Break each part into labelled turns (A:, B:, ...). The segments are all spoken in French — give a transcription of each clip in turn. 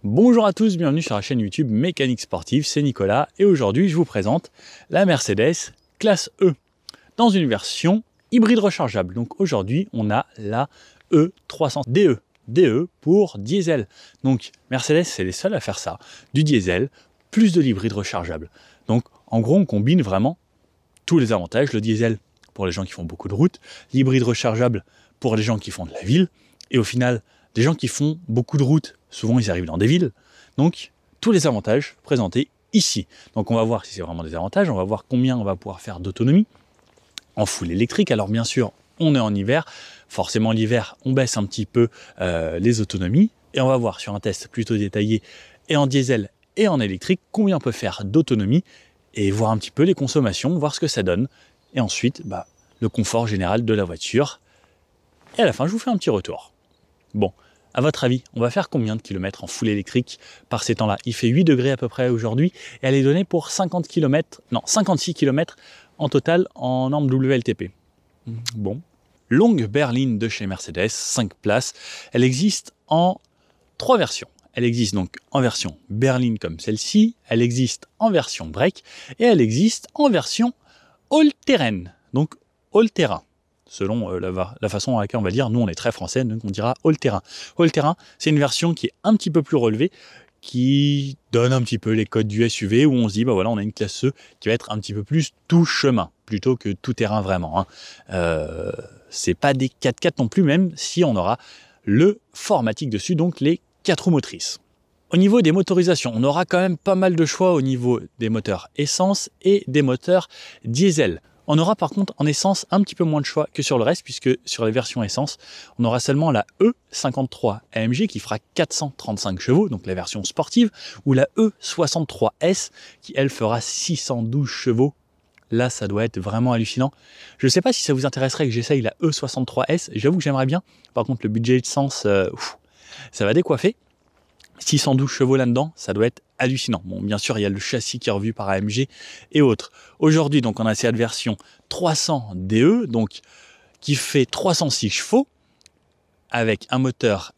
A: Bonjour à tous, bienvenue sur la chaîne YouTube Mécanique Sportive, c'est Nicolas et aujourd'hui je vous présente la Mercedes classe E dans une version hybride rechargeable. Donc aujourd'hui on a la E300 DE, DE pour diesel. Donc Mercedes c'est les seuls à faire ça, du diesel plus de l'hybride rechargeable. Donc en gros on combine vraiment tous les avantages, le diesel pour les gens qui font beaucoup de route, l'hybride rechargeable pour les gens qui font de la ville et au final des gens qui font beaucoup de route, souvent ils arrivent dans des villes, donc tous les avantages présentés ici. Donc on va voir si c'est vraiment des avantages, on va voir combien on va pouvoir faire d'autonomie en full électrique. Alors bien sûr, on est en hiver, forcément l'hiver, on baisse un petit peu les autonomies, et on va voir sur un test plutôt détaillé, et en diesel et en électrique, combien on peut faire d'autonomie, et voir un petit peu les consommations, voir ce que ça donne, et ensuite le confort général de la voiture. Et à la fin, je vous fais un petit retour. Bon, à votre avis, on va faire combien de kilomètres en full électrique par ces temps-là? Il fait 8 degrés à peu près aujourd'hui et elle est donnée pour 56 km en total en norme WLTP. Bon. Longue berline de chez Mercedes, 5 places. Elle existe en 3 versions. Elle existe donc en version berline comme celle-ci, elle existe en version break et elle existe en version all-terrain, donc all-terrain. Selon la façon à laquelle on va dire, nous on est très français, donc on dira all-terrain. All-terrain, c'est une version qui est un petit peu plus relevée, qui donne un petit peu les codes du SUV, où on se dit, voilà, on a une classe E qui va être un petit peu plus tout chemin, plutôt que tout terrain vraiment. C'est pas des 4x4 non plus, même si on aura le 4MATIC dessus, donc les 4 roues motrices. Au niveau des motorisations, on aura quand même pas mal de choix au niveau des moteurs essence et des moteurs diesel. On aura par contre en essence un petit peu moins de choix que sur le reste, puisque sur les versions essence, on aura seulement la E53 AMG qui fera 435 chevaux, donc la version sportive, ou la E63S qui elle fera 612 chevaux. Là, ça doit être vraiment hallucinant. Je ne sais pas si ça vous intéresserait que j'essaye la E63S, j'avoue que j'aimerais bien. Par contre, le budget essence, ça va décoiffer. 612 chevaux là-dedans, ça doit être hallucinant. Bon, bien sûr, il y a le châssis qui est revu par AMG et autres. Aujourd'hui, donc, on a cette version 300 DE, donc, qui fait 306 chevaux, avec un moteur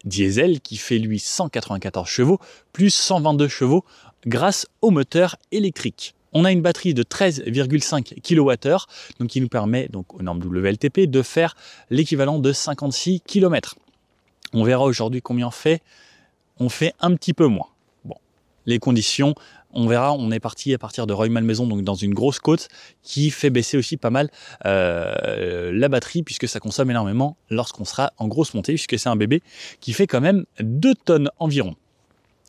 A: diesel qui fait, lui, 194 chevaux, plus 122 chevaux grâce au moteur électrique. On a une batterie de 13,5 kWh, donc qui nous permet, donc, aux normes WLTP, de faire l'équivalent de 56 km. On verra aujourd'hui combien on fait. On fait un petit peu moins. Bon, les conditions, on verra, on est parti à partir de Rueil-Malmaison, donc dans une grosse côte, qui fait baisser aussi pas mal la batterie, puisque ça consomme énormément lorsqu'on sera en grosse montée, puisque c'est un bébé qui fait quand même 2 tonnes environ.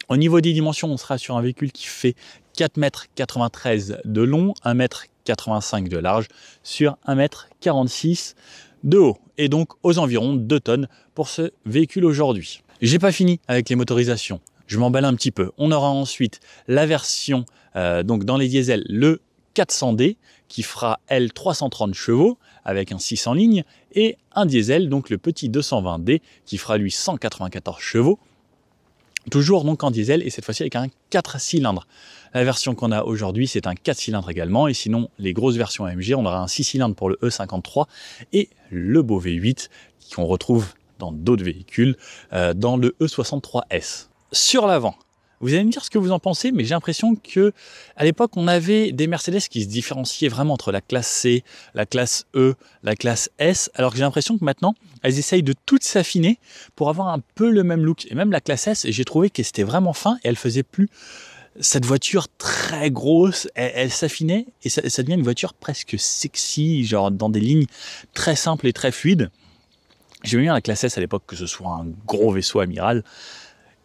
A: Au niveau des dimensions, on sera sur un véhicule qui fait 4,93 m de long, 1,85 m de large, sur 1,46 m de haut, et donc aux environs 2 tonnes pour ce véhicule aujourd'hui. J'ai pas fini avec les motorisations, je m'emballe un petit peu. On aura ensuite la version, donc dans les diesels, le 400D qui fera elle 330 chevaux avec un 6 en ligne et un diesel, donc le petit 220D qui fera lui 194 chevaux. Toujours donc en diesel et cette fois-ci avec un 4 cylindres. La version qu'on a aujourd'hui c'est un 4 cylindres également et sinon les grosses versions AMG on aura un 6 cylindres pour le E53 et le beau V8 qu'on retrouve dans d'autres véhicules, dans le E63S. Sur l'avant, vous allez me dire ce que vous en pensez, mais j'ai l'impression que à l'époque, on avait des Mercedes qui se différenciaient vraiment entre la classe C, la classe E, la classe S, alors que j'ai l'impression que maintenant, elles essayent de toutes s'affiner pour avoir un peu le même look. Et même la classe S, j'ai trouvé que c'était vraiment fin et elle faisait plus cette voiture très grosse, elle s'affinait et ça devient une voiture presque sexy, genre dans des lignes très simples et très fluides. J'aimais bien la classe S à l'époque, que ce soit un gros vaisseau amiral.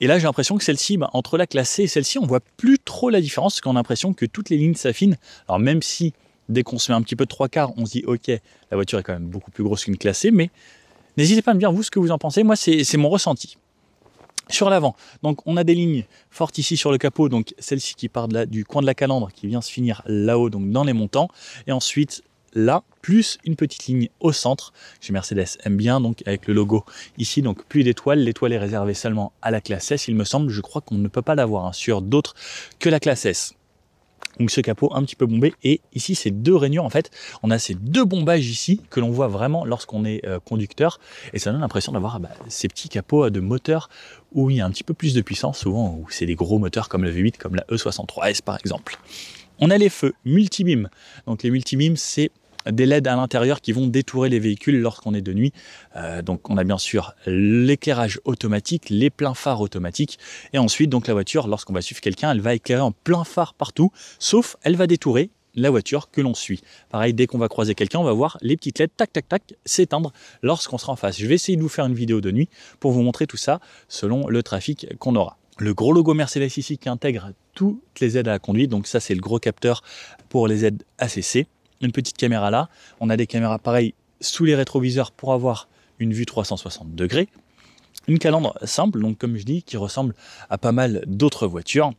A: Et là, j'ai l'impression que celle-ci, entre la classe C et celle-ci, on voit plus trop la différence, parce qu'on a l'impression que toutes les lignes s'affinent. Alors même si, dès qu'on se met un petit peu de 3/4, on se dit, ok, la voiture est quand même beaucoup plus grosse qu'une classe C, mais n'hésitez pas à me dire, vous, ce que vous en pensez. Moi, c'est mon ressenti. Sur l'avant, donc on a des lignes fortes ici sur le capot, donc celle-ci qui part du coin de la calandre, qui vient se finir là-haut, donc dans les montants, et ensuite là, plus une petite ligne au centre, chez Mercedes aime bien, donc avec le logo ici, donc plus d'étoiles, l'étoile est réservée seulement à la classe S, il me semble, je crois qu'on ne peut pas l'avoir sur d'autres que la classe S. Donc ce capot un petit peu bombé, et ici ces deux rainures, en fait on a ces deux bombages ici que l'on voit vraiment lorsqu'on est conducteur, et ça donne l'impression d'avoir ces petits capots de moteur où il y a un petit peu plus de puissance, souvent où c'est des gros moteurs comme le V8, comme la E63S par exemple. On a les feux multibeam, donc les multibeam c'est des LED à l'intérieur qui vont détourer les véhicules lorsqu'on est de nuit. Donc on a bien sûr l'éclairage automatique, les pleins phares automatiques, et ensuite donc la voiture, lorsqu'on va suivre quelqu'un, elle va éclairer en plein phare partout, sauf elle va détourer la voiture que l'on suit. Pareil, dès qu'on va croiser quelqu'un, on va voir les petites LED tac tac tac s'éteindre lorsqu'on sera en face. Je vais essayer de vous faire une vidéo de nuit pour vous montrer tout ça selon le trafic qu'on aura. Le gros logo Mercedes ici qui intègre toutes les aides à la conduite, donc ça c'est le gros capteur pour les aides ACC. Une petite caméra là, on a des caméras pareilles sous les rétroviseurs pour avoir une vue 360 degrés, une calandre simple, donc comme je dis, qui ressemble à pas mal d'autres voitures,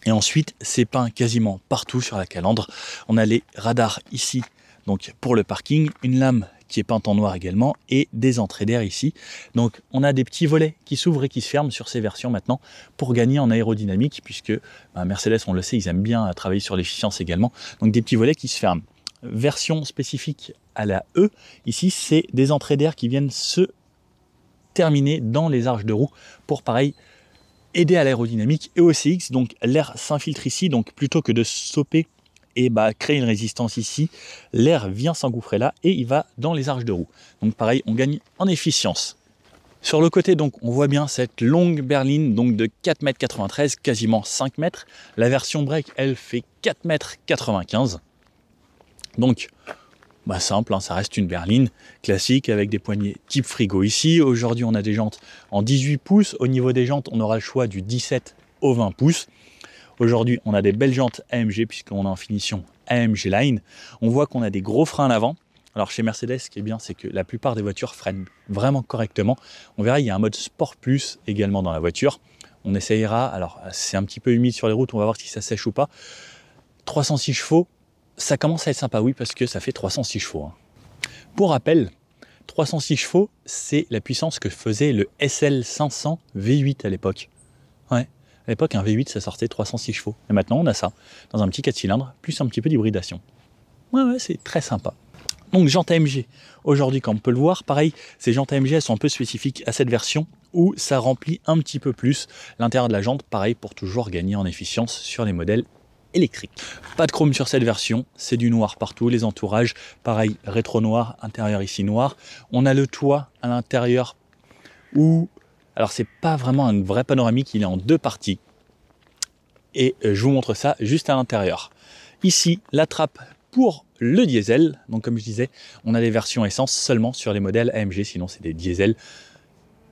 A: et ensuite c'est peint quasiment partout sur la calandre. On a les radars ici, donc pour le parking, une lame qui est peinte en noir également, et des entrées d'air ici. Donc on a des petits volets qui s'ouvrent et qui se ferment sur ces versions maintenant pour gagner en aérodynamique, puisque Mercedes, on le sait, ils aiment bien travailler sur l'efficience également, donc des petits volets qui se ferment. Version spécifique à la E, ici c'est des entrées d'air qui viennent se terminer dans les arches de roue pour pareil aider à l'aérodynamique et au CX. Donc l'air s'infiltre ici, donc plutôt que de stopper et créer une résistance ici, l'air vient s'engouffrer là et il va dans les arches de roue. Donc pareil, on gagne en efficience. Sur le côté, donc, on voit bien cette longue berline donc de 4,93 m, quasiment 5 mètres. La version break, elle fait 4,95 m. Donc, simple, hein, ça reste une berline classique avec des poignées type frigo ici. Aujourd'hui, on a des jantes en 18 pouces. Au niveau des jantes, on aura le choix du 17 au 20 pouces. Aujourd'hui, on a des belles jantes AMG puisqu'on est en finition AMG Line. On voit qu'on a des gros freins à l'avant. Alors chez Mercedes, ce qui est bien, c'est que la plupart des voitures freinent vraiment correctement. On verra, il y a un mode Sport Plus également dans la voiture. On essayera, alors c'est un petit peu humide sur les routes, on va voir si ça sèche ou pas. 306 chevaux. Ça commence à être sympa, oui, parce que ça fait 306 chevaux. Hein. Pour rappel, 306 chevaux, c'est la puissance que faisait le SL500 V8 à l'époque. Ouais, à l'époque, un V8, ça sortait 306 chevaux. Et maintenant, on a ça, dans un petit 4 cylindres, plus un petit peu d'hybridation. Ouais, c'est très sympa. Donc, jantes AMG. Aujourd'hui, comme on peut le voir, pareil, ces jantes AMG, elles sont un peu spécifiques à cette version, où ça remplit un petit peu plus l'intérieur de la jante, pareil, pour toujours gagner en efficience sur les modèles électrique. Pas de chrome sur cette version, c'est du noir partout, les entourages, pareil, rétro noir, intérieur ici noir. On a le toit à l'intérieur où, alors c'est pas vraiment un vrai panoramique, il est en deux parties. Et je vous montre ça juste à l'intérieur. Ici, la trappe pour le diesel, donc comme je disais, on a les versions essence seulement sur les modèles AMG, sinon c'est des diesels.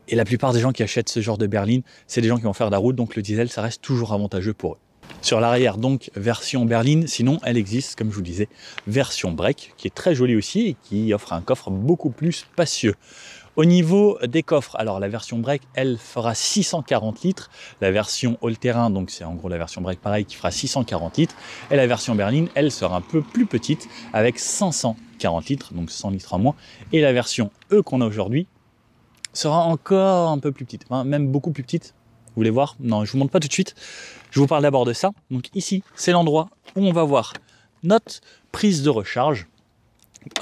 A: Et la plupart des gens qui achètent ce genre de berline, c'est des gens qui vont faire de la route, donc le diesel, ça reste toujours avantageux pour eux. Sur l'arrière, donc, version berline, sinon elle existe, comme je vous disais, version break, qui est très jolie aussi et qui offre un coffre beaucoup plus spacieux. Au niveau des coffres, alors la version break, elle fera 640 litres, la version all-terrain, donc c'est en gros la version break pareil, qui fera 640 litres, et la version berline, elle sera un peu plus petite, avec 540 litres, donc 100 litres en moins, et la version E qu'on a aujourd'hui sera encore un peu plus petite, enfin, même beaucoup plus petite. Vous voulez voir? Non, je vous montre pas tout de suite. Je vous parle d'abord de ça. Donc ici, c'est l'endroit où on va voir notre prise de recharge.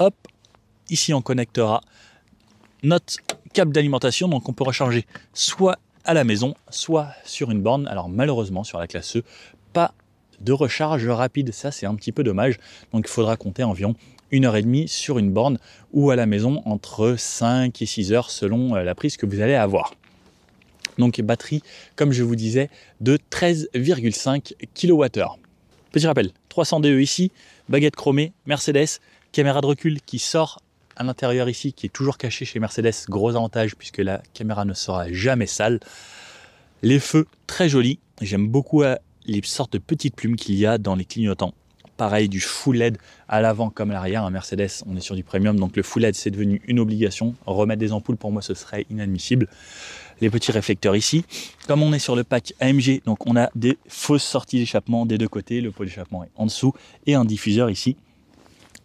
A: Hop, ici on connectera notre câble d'alimentation. Donc on peut recharger soit à la maison, soit sur une borne. Alors malheureusement, sur la classe E, pas de recharge rapide. Ça, c'est un petit peu dommage. Donc il faudra compter environ 1h30 sur une borne ou à la maison entre 5 et 6 heures selon la prise que vous allez avoir. Donc batterie, comme je vous disais, de 13,5 kWh. Petit rappel, 300 DE ici, baguette chromée, Mercedes, caméra de recul qui sort à l'intérieur ici, qui est toujours cachée chez Mercedes, gros avantage puisque la caméra ne sera jamais sale. Les feux, très jolis, j'aime beaucoup les sortes de petites plumes qu'il y a dans les clignotants. pareil du full LED à l'avant comme à l'arrière. Un Mercedes, on est sur du premium, donc le full LED c'est devenu une obligation. Remettre des ampoules pour moi ce serait inadmissible. Les petits réflecteurs ici. Comme on est sur le pack AMG, donc on a des fausses sorties d'échappement des deux côtés. Le pot d'échappement est en dessous et un diffuseur ici,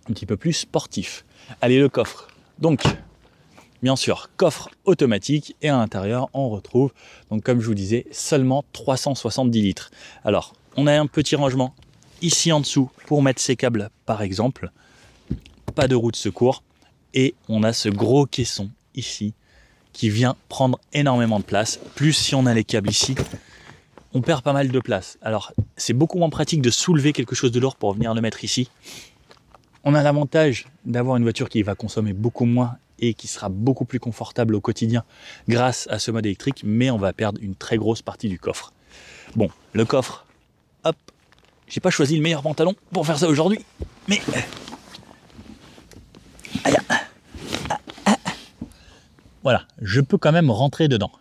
A: un petit peu plus sportif. Allez, le coffre. Donc, bien sûr, coffre automatique et à l'intérieur, on retrouve, donc comme je vous disais, seulement 370 litres. Alors, on a un petit rangement ici en dessous pour mettre ses câbles par exemple. Pas de roue de secours. Et on a ce gros caisson ici qui vient prendre énormément de place. Plus si on a les câbles ici, on perd pas mal de place. Alors, c'est beaucoup moins pratique de soulever quelque chose de lourd pour venir le mettre ici. On a l'avantage d'avoir une voiture qui va consommer beaucoup moins et qui sera beaucoup plus confortable au quotidien grâce à ce mode électrique, mais on va perdre une très grosse partie du coffre. Bon, le coffre, hop, j'ai pas choisi le meilleur pantalon pour faire ça aujourd'hui, mais voilà, je peux quand même rentrer dedans.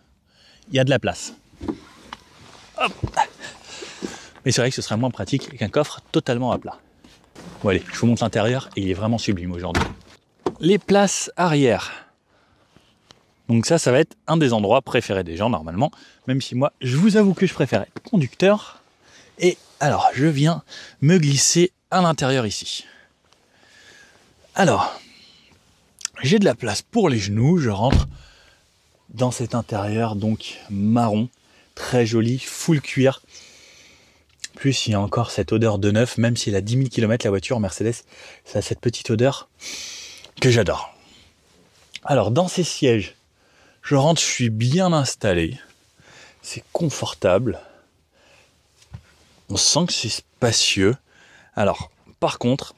A: Il y a de la place. Hop. Mais c'est vrai que ce serait moins pratique qu'un coffre totalement à plat. Bon allez, je vous montre l'intérieur et il est vraiment sublime aujourd'hui. Les places arrière. Donc ça va être un des endroits préférés des gens normalement, même si moi, je vous avoue que je préférais conducteur. Et alors, je viens me glisser à l'intérieur ici. Alors, j'ai de la place pour les genoux, je rentre dans cet intérieur donc marron, très joli, full cuir. Plus il y a encore cette odeur de neuf, même s'il a 10 000 km la voiture Mercedes, ça a cette petite odeur que j'adore. Alors dans ces sièges, je rentre, je suis bien installé, c'est confortable, on sent que c'est spacieux. Alors par contre,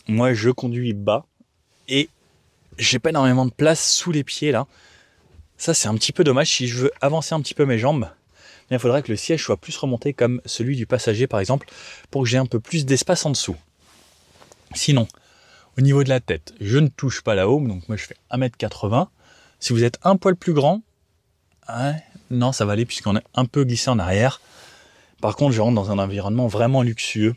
A: moi je conduis bas et j'ai pas énormément de place sous les pieds là. Ça c'est un petit peu dommage. Si je veux avancer un petit peu mes jambes, il faudrait que le siège soit plus remonté comme celui du passager par exemple, pour que j'ai un peu plus d'espace en dessous. Sinon, au niveau de la tête, je ne touche pas là-haut, donc moi je fais 1m80 m. Si vous êtes un poil plus grand, non ça va aller puisqu'on est un peu glissé en arrière. Par contre je rentre dans un environnement vraiment luxueux,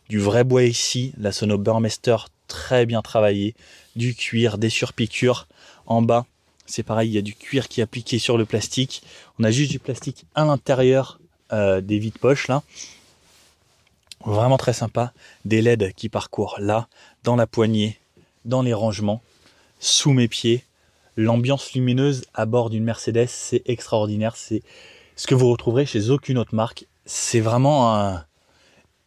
A: du vrai bois ici, la sono Burmester très bien travaillée, du cuir, des surpiqûres en bas. C'est pareil, il y a du cuir qui est appliqué sur le plastique. On a juste du plastique à l'intérieur des vides-poches là. Vraiment très sympa. Des LED qui parcourent là, dans la poignée, dans les rangements, sous mes pieds. L'ambiance lumineuse à bord d'une Mercedes, c'est extraordinaire. C'est ce que vous retrouverez chez aucune autre marque. C'est vraiment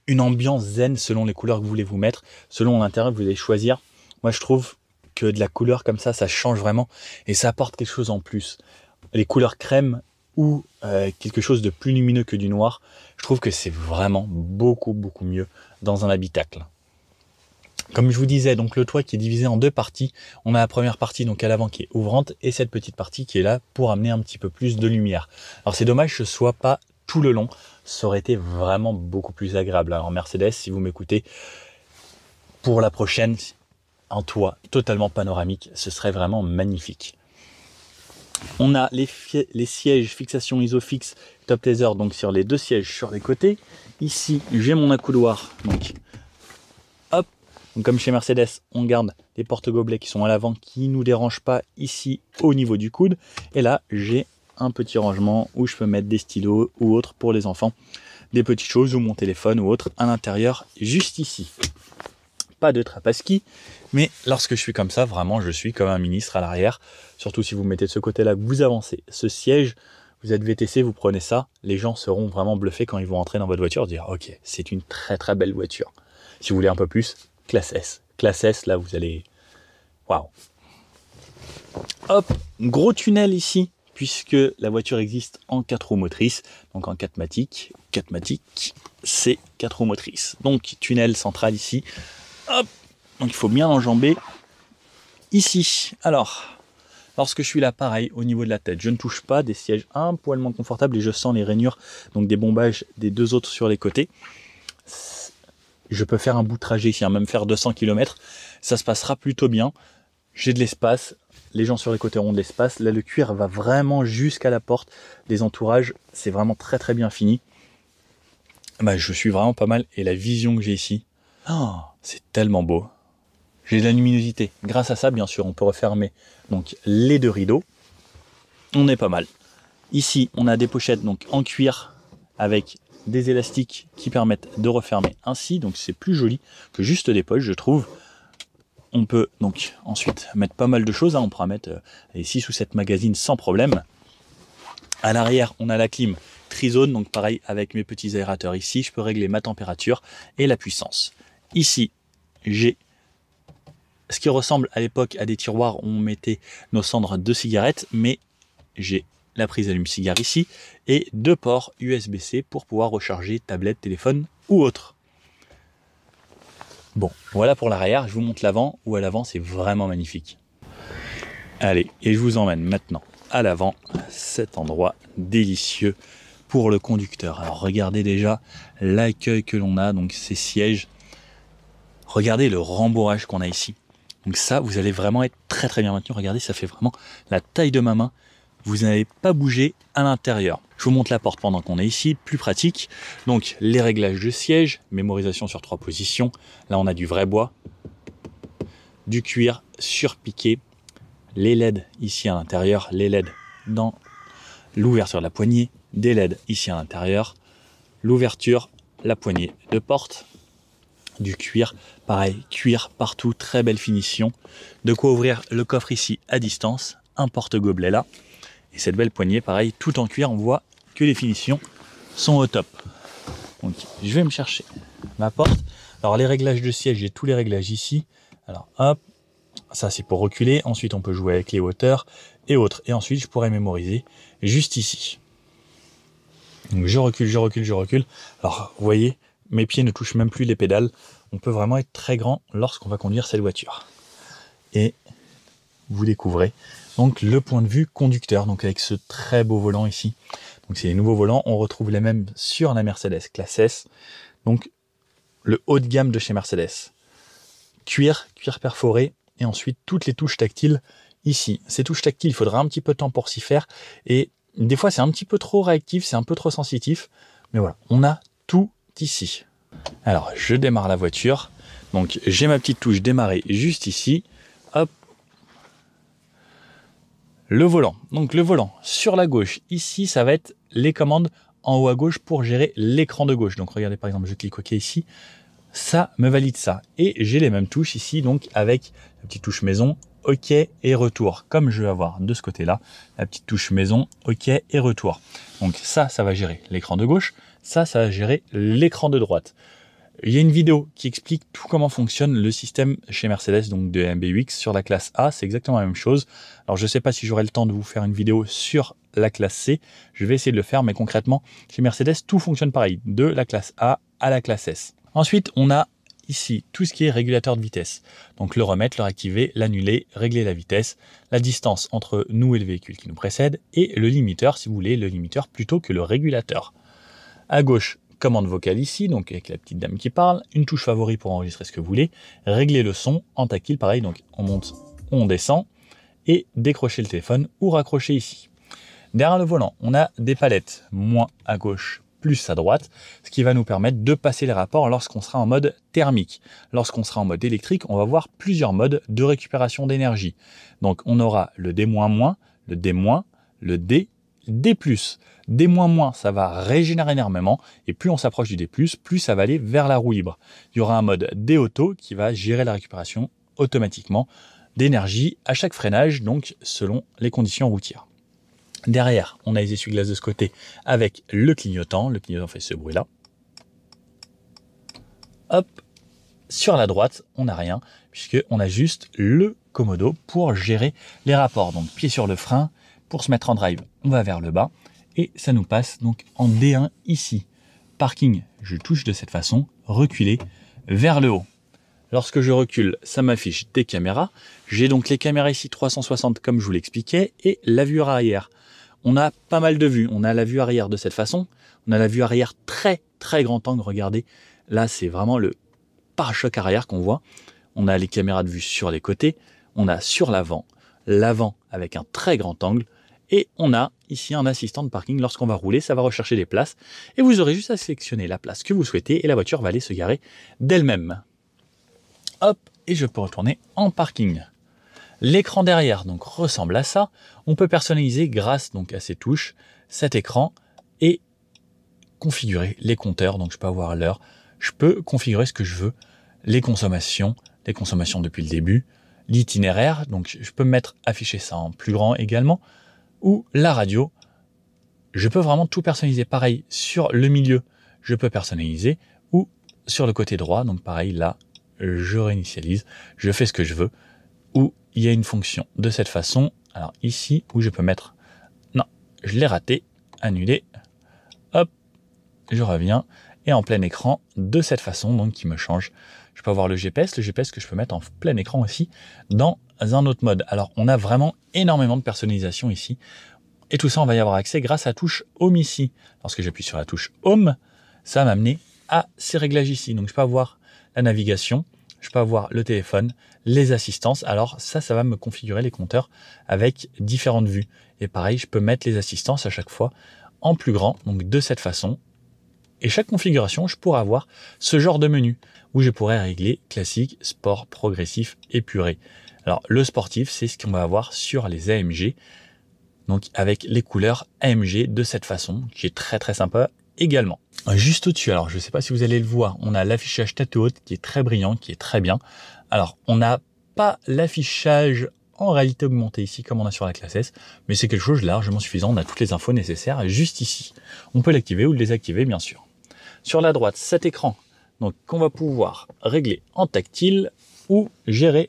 A: une ambiance zen selon les couleurs que vous voulez vous mettre, selon l'intérieur que vous allez choisir. Moi je trouve que de la couleur comme ça change vraiment et ça apporte quelque chose en plus. Les couleurs crème ou quelque chose de plus lumineux que du noir, je trouve que c'est vraiment beaucoup mieux dans un habitacle. Comme je vous disais, donc le toit qui est divisé en deux parties. On a la première partie donc à l'avant qui est ouvrante et cette petite partie qui est là pour amener un petit peu plus de lumière. Alors c'est dommage que ce soit pas tout le long, ça aurait été vraiment beaucoup plus agréable. Alors Mercedes, si vous m'écoutez, pour la prochaine, un toit totalement panoramique, ce serait vraiment magnifique. On a les sièges fixation Isofix Top Leather, donc sur les deux sièges sur les côtés. Ici, j'ai mon accoudoir, donc hop. Donc comme chez Mercedes, on garde les porte-gobelets qui sont à l'avant, qui ne nous dérangent pas ici au niveau du coude. Et là, j'ai un petit rangement où je peux mettre des stylos ou autres pour les enfants, des petites choses ou mon téléphone ou autre à l'intérieur, juste ici. Pas de trappe à ski, mais lorsque je suis comme ça, vraiment, je suis comme un ministre à l'arrière. Surtout si vous mettez de ce côté-là, que vous avancez. Ce siège, vous êtes VTC, vous prenez ça, les gens seront vraiment bluffés quand ils vont entrer dans votre voiture, dire ok, c'est une très belle voiture. Si vous voulez un peu plus, classe S. Classe S, là, vous allez... Waouh. Hop, gros tunnel ici, puisque la voiture existe en 4 roues motrices, donc en 4matic. 4matic, c'est 4 roues motrices. Donc, tunnel central ici. Hop, donc il faut bien l'enjamber ici. Alors, lorsque je suis là, pareil, au niveau de la tête, je ne touche pas, des sièges un poil moins confortables et je sens les rainures, donc des bombages des deux autres sur les côtés. Je peux faire un bout de trajet ici, même faire 200 km, ça se passera plutôt bien. J'ai de l'espace, les gens sur les côtés auront de l'espace. Là, le cuir va vraiment jusqu'à la porte des entourages, c'est vraiment très bien fini. Bah, je suis vraiment pas mal et la vision que j'ai ici, Oh, c'est tellement beau. J'ai de la luminosité. Grâce à ça, bien sûr, on peut refermer donc les deux rideaux. On est pas mal. Ici, on a des pochettes donc en cuir avec des élastiques qui permettent de refermer ainsi. Donc c'est plus joli que juste des poches, je trouve. On peut donc ensuite mettre pas mal de choses. On pourra mettre 6 ou 7 magazines sans problème. À l'arrière, on a la clim Trizone. Donc pareil, avec mes petits aérateurs ici, je peux régler ma température et la puissance. Ici, j'ai ce qui ressemble à l'époque à des tiroirs où on mettait nos cendres de cigarettes, mais j'ai la prise allume-cigare ici et 2 ports USB-C pour pouvoir recharger tablette, téléphone ou autre. Bon, voilà pour l'arrière, je vous montre l'avant, où à l'avant c'est vraiment magnifique. Allez, et je vous emmène maintenant à l'avant, cet endroit délicieux pour le conducteur. Alors regardez déjà l'accueil que l'on a, donc ces sièges. Regardez le rembourrage qu'on a ici. Donc ça, vous allez vraiment être très très bien maintenu. Regardez, ça fait vraiment la taille de ma main. Vous n'allez pas bouger à l'intérieur. Je vous montre la porte pendant qu'on est ici, plus pratique. Donc les réglages de siège, mémorisation sur 3 positions. Là on a du vrai bois, du cuir surpiqué, les LED ici à l'intérieur, les LED dans l'ouverture de la poignée, des LED ici à l'intérieur, l'ouverture, la poignée de porte, du cuir, pareil, cuir partout, très belle finition. De quoi ouvrir le coffre ici à distance, un porte-gobelet là. Et cette belle poignée, pareil, tout en cuir, on voit que les finitions sont au top. Donc, je vais me chercher ma porte. Alors, les réglages de siège, j'ai tous les réglages ici. Alors, hop, ça c'est pour reculer. Ensuite, on peut jouer avec les hauteurs et autres. Et ensuite, je pourrais mémoriser juste ici. Donc, je recule, je recule, je recule. Alors, vous voyez, mes pieds ne touchent même plus les pédales. On peut vraiment être très grand lorsqu'on va conduire cette voiture. Et vous découvrez donc le point de vue conducteur, donc avec ce très beau volant ici. Donc c'est les nouveaux volants, on retrouve les mêmes sur la Mercedes classe S. Donc le haut de gamme de chez Mercedes. Cuir perforé, et ensuite toutes les touches tactiles ici. Ces touches tactiles, il faudra un petit peu de temps pour s'y faire, et des fois c'est un petit peu trop réactif, c'est un peu trop sensitif, mais voilà, on a tout ici. Alors je démarre la voiture, donc j'ai ma petite touche démarrer juste ici, hop. Le volant, donc le volant sur la gauche, ici ça va être les commandes en haut à gauche pour gérer l'écran de gauche. Donc regardez par exemple, je clique OK ici, ça me valide ça. Et j'ai les mêmes touches ici, donc avec la petite touche maison, OK et retour. Comme je vais avoir de ce côté-là, la petite touche maison, OK et retour. Donc ça va gérer l'écran de gauche, ça va gérer l'écran de droite. Il y a une vidéo qui explique tout comment fonctionne le système chez Mercedes, donc de MBUX sur la classe A, c'est exactement la même chose. Alors je ne sais pas si j'aurai le temps de vous faire une vidéo sur la classe C, je vais essayer de le faire, mais concrètement, chez Mercedes, tout fonctionne pareil, de la classe A à la classe S. Ensuite, on a ici tout ce qui est régulateur de vitesse. Donc le remettre, le réactiver, l'annuler, régler la vitesse, la distance entre nous et le véhicule qui nous précède, et le limiteur, si vous voulez, le limiteur plutôt que le régulateur. À gauche, commande vocale ici, donc avec la petite dame qui parle, une touche favori pour enregistrer ce que vous voulez, régler le son en tactile, pareil, donc on monte, on descend, et décrocher le téléphone ou raccrocher ici. Derrière le volant, on a des palettes, moins à gauche, plus à droite, ce qui va nous permettre de passer les rapports lorsqu'on sera en mode thermique. Lorsqu'on sera en mode électrique, on va voir plusieurs modes de récupération d'énergie. Donc on aura le D-, le D-, le D, D+. D-, ça va régénérer énormément, et plus on s'approche du D+, plus ça va aller vers la roue libre. Il y aura un mode D-Auto qui va gérer la récupération automatiquement d'énergie à chaque freinage, donc selon les conditions routières. Derrière, on a les essuie-glaces de ce côté avec le clignotant fait ce bruit-là. Hop, sur la droite, on n'a rien, puisqu'on a juste le commodo pour gérer les rapports. Donc pied sur le frein, pour se mettre en drive, on va vers le bas, et ça nous passe donc en D1 ici. Parking, je touche de cette façon, reculer vers le haut. Lorsque je recule, ça m'affiche des caméras. J'ai donc les caméras ici 360 comme je vous l'expliquais, et la vue arrière. On a pas mal de vues. On a la vue arrière de cette façon. On a la vue arrière très très grand angle. Regardez, là c'est vraiment le pare-choc arrière qu'on voit. On a les caméras de vue sur les côtés. On a sur l'avant avec un très grand angle. Et on a ici un assistant de parking. Lorsqu'on va rouler, ça va rechercher des places. Et vous aurez juste à sélectionner la place que vous souhaitez et la voiture va aller se garer d'elle-même. hop, et je peux retourner en parking. L'écran derrière donc ressemble à ça. On peut personnaliser grâce donc à ces touches cet écran et configurer les compteurs. Donc je peux avoir l'heure, je peux configurer ce que je veux, les consommations depuis le début, l'itinéraire, donc je peux mettre afficher ça en plus grand également, ou la radio. Je peux vraiment tout personnaliser. Pareil sur le milieu, je peux personnaliser, ou sur le côté droit, donc pareil là, je réinitialise, je fais ce que je veux, ou il y a une fonction de cette façon. Alors ici où je peux mettre, non, je l'ai raté, annuler, hop, je reviens et en plein écran de cette façon, donc qui me change. Je peux avoir le GPS que je peux mettre en plein écran aussi dans un autre mode. Alors on a vraiment énormément de personnalisation ici et tout ça on va y avoir accès grâce à la touche Home ici. Lorsque j'appuie sur la touche Home, ça va m'amener à ces réglages ici. Donc je peux avoir la navigation, je peux avoir le téléphone, les assistances. Alors ça va me configurer les compteurs avec différentes vues. Et pareil, je peux mettre les assistances à chaque fois en plus grand, donc de cette façon. Et chaque configuration, je pourrais avoir ce genre de menu où je pourrais régler classique, sport, progressif, épuré. Alors le sportif, c'est ce qu'on va avoir sur les AMG, donc avec les couleurs AMG de cette façon, qui est très très sympa également. Juste au-dessus, alors je ne sais pas si vous allez le voir, on a l'affichage tête haute qui est très brillant, qui est très bien. Alors on n'a pas l'affichage en réalité augmentée ici comme on a sur la classe S, mais c'est quelque chose de largement suffisant, on a toutes les infos nécessaires juste ici. On peut l'activer ou le désactiver bien sûr. Sur la droite, cet écran donc qu'on va pouvoir régler en tactile ou gérer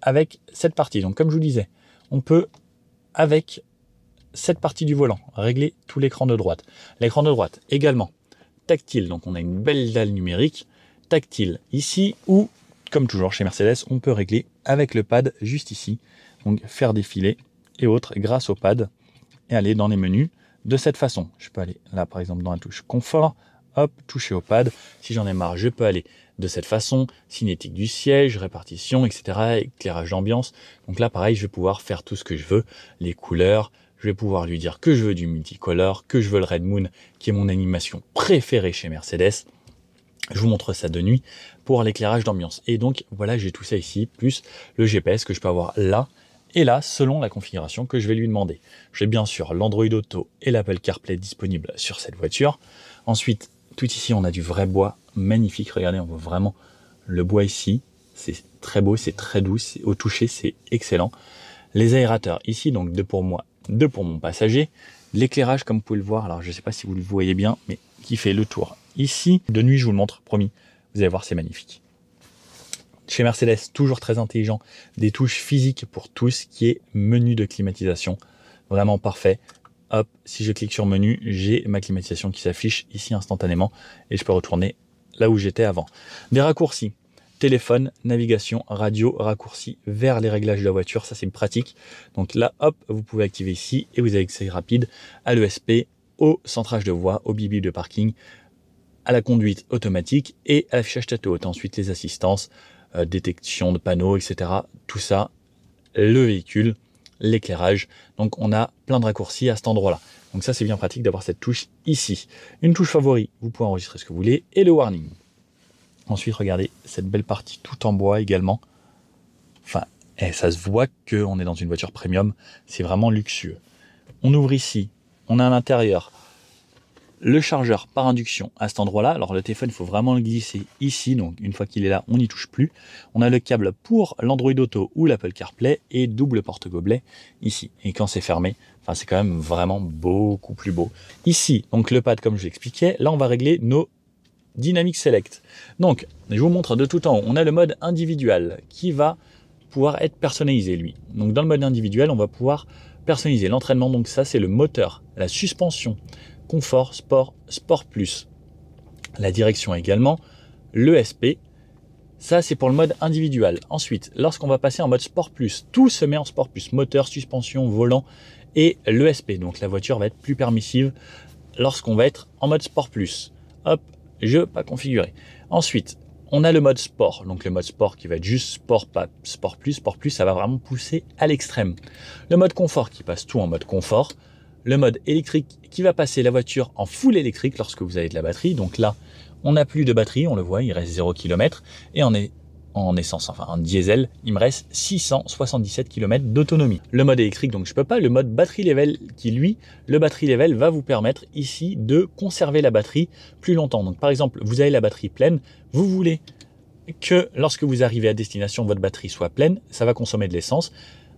A: avec cette partie. Donc comme je vous disais, on peut avec cette partie du volant régler tout l'écran de droite. L'écran de droite également tactile, donc on a une belle dalle numérique tactile ici ou comme toujours chez Mercedes, on peut régler avec le pad juste ici, donc faire défiler et autres grâce au pad et aller dans les menus de cette façon. Je peux aller là par exemple dans la touche confort, hop, toucher au pad. Si j'en ai marre, je peux aller de cette façon, cinétique du siège, répartition, etc., éclairage d'ambiance. Donc là, pareil, je vais pouvoir faire tout ce que je veux, les couleurs. Je vais pouvoir lui dire que je veux du multicolore, que je veux le Red Moon, qui est mon animation préférée chez Mercedes. Je vous montre ça de nuit pour l'éclairage d'ambiance. Et donc, voilà, j'ai tout ça ici, plus le GPS que je peux avoir là et là, selon la configuration que je vais lui demander. J'ai bien sûr l'Android Auto et l'Apple CarPlay disponible sur cette voiture. Ensuite, tout ici, on a du vrai bois magnifique. Regardez, on voit vraiment le bois ici. C'est très beau, c'est très doux. Au toucher, c'est excellent. Les aérateurs ici, donc deux pour moi, deux pour mon passager. L'éclairage, comme vous pouvez le voir, alors je ne sais pas si vous le voyez bien, mais qui fait le tour ici. De nuit, je vous le montre, promis. Vous allez voir, c'est magnifique. Chez Mercedes, toujours très intelligent. Des touches physiques pour tout ce qui est menu de climatisation. Vraiment parfait. Hop, si je clique sur menu, j'ai ma climatisation qui s'affiche ici instantanément et je peux retourner là où j'étais avant. Des raccourcis, téléphone, navigation, radio, raccourcis vers les réglages de la voiture, ça c'est pratique. Donc là, hop, vous pouvez activer ici et vous avez accès rapide à l'ESP, au centrage de voix, au bip de parking, à la conduite automatique et à l'affichage tête haute. Ensuite, les assistances, détection de panneaux, etc. Tout ça, le véhicule, l'éclairage. Donc on a plein de raccourcis à cet endroit-là. Donc ça c'est bien pratique d'avoir cette touche ici. Une touche favori, vous pouvez enregistrer ce que vous voulez et le warning. Ensuite regardez cette belle partie tout en bois également. Enfin, ça se voit qu'on est dans une voiture premium, c'est vraiment luxueux. On ouvre ici, on a à l'intérieur le chargeur par induction à cet endroit-là. Alors le téléphone, il faut vraiment le glisser ici. Donc une fois qu'il est là, on n'y touche plus. On a le câble pour l'Android Auto ou l'Apple CarPlay et double porte-gobelet ici. Et quand c'est fermé, enfin c'est quand même vraiment beaucoup plus beau. Ici, donc le pad comme je l'expliquais, là on va régler nos Dynamic Select. Donc je vous montre de tout en haut. On a le mode individuel qui va pouvoir être personnalisé lui. Donc dans le mode individuel, on va pouvoir personnaliser l'entraînement. Donc ça c'est le moteur, la suspension, confort, sport, sport plus. La direction également, l'ESP, ça c'est pour le mode individuel. Ensuite, lorsqu'on va passer en mode sport plus, tout se met en sport plus, moteur, suspension, volant et l'ESP. Donc la voiture va être plus permissive lorsqu'on va être en mode sport plus. Hop, je pas configuré. Ensuite, on a le mode sport. Donc le mode sport qui va être juste sport, pas sport plus, ça va vraiment pousser à l'extrême. Le mode confort qui passe tout en mode confort. Le mode électrique qui va passer la voiture en full électrique lorsque vous avez de la batterie. Donc là, on n'a plus de batterie, on le voit, il reste 0 km. Et on est en essence, enfin en diesel, il me reste 677 km d'autonomie. Le mode électrique, donc je peux pas. Le mode batterie level qui, lui, le batterie level va vous permettre ici de conserver la batterie plus longtemps. Donc par exemple, vous avez la batterie pleine, vous voulez que lorsque vous arrivez à destination, votre batterie soit pleine, ça va consommer de l'essence.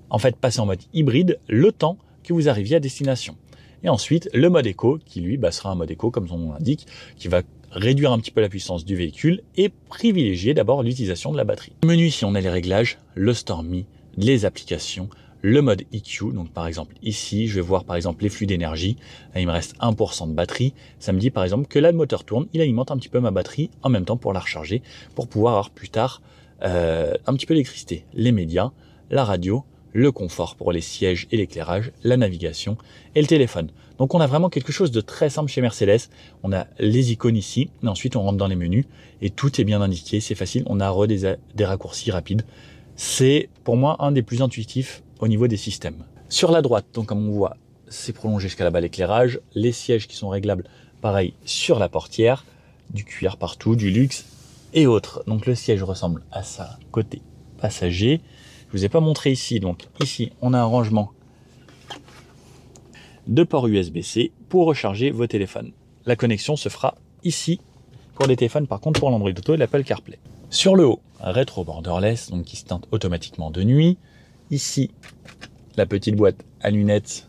A: En fait, passer en mode hybride le temps que vous arriviez à destination. Et ensuite, le mode éco, qui lui sera un mode éco, comme son nom l'indique, qui va réduire un petit peu la puissance du véhicule et privilégier d'abord l'utilisation de la batterie. Au menu, ici, on a les réglages, le Store Me, les applications, le mode EQ. Donc par exemple, ici, je vais voir par exemple les flux d'énergie. Il me reste 1% de batterie. Ça me dit par exemple que là, le moteur tourne, il alimente un petit peu ma batterie en même temps pour la recharger, pour pouvoir avoir plus tard un petit peu d'électricité. Les médias, la radio, le confort pour les sièges et l'éclairage, la navigation et le téléphone. Donc on a vraiment quelque chose de très simple chez Mercedes. On a les icônes ici, et ensuite on rentre dans les menus et tout est bien indiqué, c'est facile. On a des raccourcis rapides. C'est pour moi un des plus intuitifs au niveau des systèmes. Sur la droite, donc comme on voit, c'est prolongé jusqu'à là-bas l'éclairage, les sièges qui sont réglables, pareil sur la portière, du cuir partout, du luxe et autres. Donc le siège ressemble à ça côté passager. Je vous ai pas montré ici, donc ici on a un rangement de port USB-C pour recharger vos téléphones. La connexion se fera ici pour les téléphones, par contre pour l'Android Auto et l'Apple CarPlay. Sur le haut, un rétro borderless, donc qui se teinte automatiquement de nuit. Ici, la petite boîte à lunettes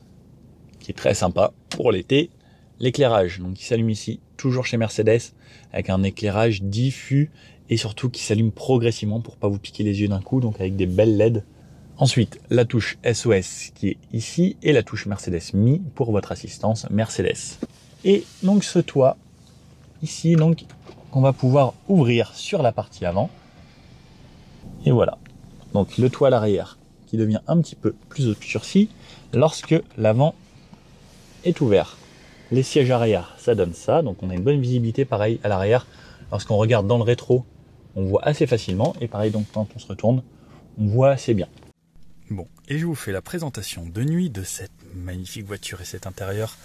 A: qui est très sympa pour l'été. L'éclairage, donc qui s'allume ici, toujours chez Mercedes, avec un éclairage diffus et surtout qui s'allume progressivement pour pas vous piquer les yeux d'un coup, donc avec des belles LED. Ensuite, la touche SOS qui est ici et la touche Mercedes Me pour votre assistance Mercedes. Et donc ce toit ici, donc qu'on va pouvoir ouvrir sur la partie avant. Et voilà. Donc le toit à l'arrière qui devient un petit peu plus obscurci lorsque l'avant est ouvert. Les sièges arrière, ça donne ça. Donc on a une bonne visibilité pareil à l'arrière. Lorsqu'on regarde dans le rétro, on voit assez facilement. Et pareil, donc quand on se retourne, on voit assez bien. Bon, et je vous fais la présentation de nuit de cette magnifique voiture et cet intérieur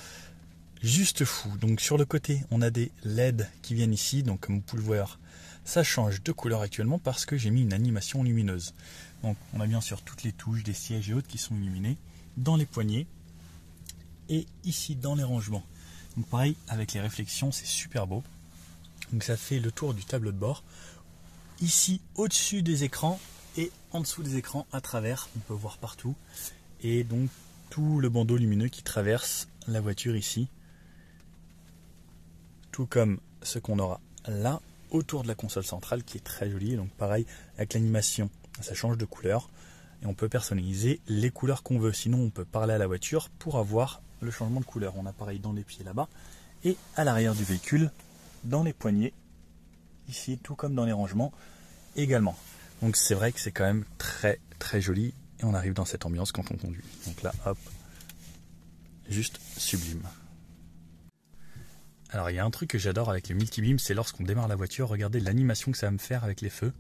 A: juste fou. Donc sur le côté, on a des LED qui viennent ici. Donc comme vous pouvez le voir, ça change de couleur actuellement parce que j'ai mis une animation lumineuse. Donc on a bien sûr toutes les touches des sièges et autres qui sont illuminées dans les poignées et ici dans les rangements. Donc pareil, avec les réflexions, c'est super beau. Donc ça fait le tour du tableau de bord. Ici, au-dessus des écrans et en dessous des écrans, à travers, on peut voir partout. Et donc tout le bandeau lumineux qui traverse la voiture ici. Tout comme ce qu'on aura là, autour de la console centrale qui est très jolie. Donc pareil, avec l'animation, ça change de couleur. Et on peut personnaliser les couleurs qu'on veut. Sinon, on peut parler à la voiture pour avoir le changement de couleur. On a pareil dans les pieds là-bas. Et à l'arrière du véhicule, dans les poignées, ici, tout comme dans les rangements également. Donc c'est vrai que c'est quand même très très joli. Et on arrive dans cette ambiance quand on conduit. Donc là, hop, juste sublime. Alors il y a un truc que j'adore avec le multibeam, c'est lorsqu'on démarre la voiture, regardez l'animation que ça va me faire avec les feux.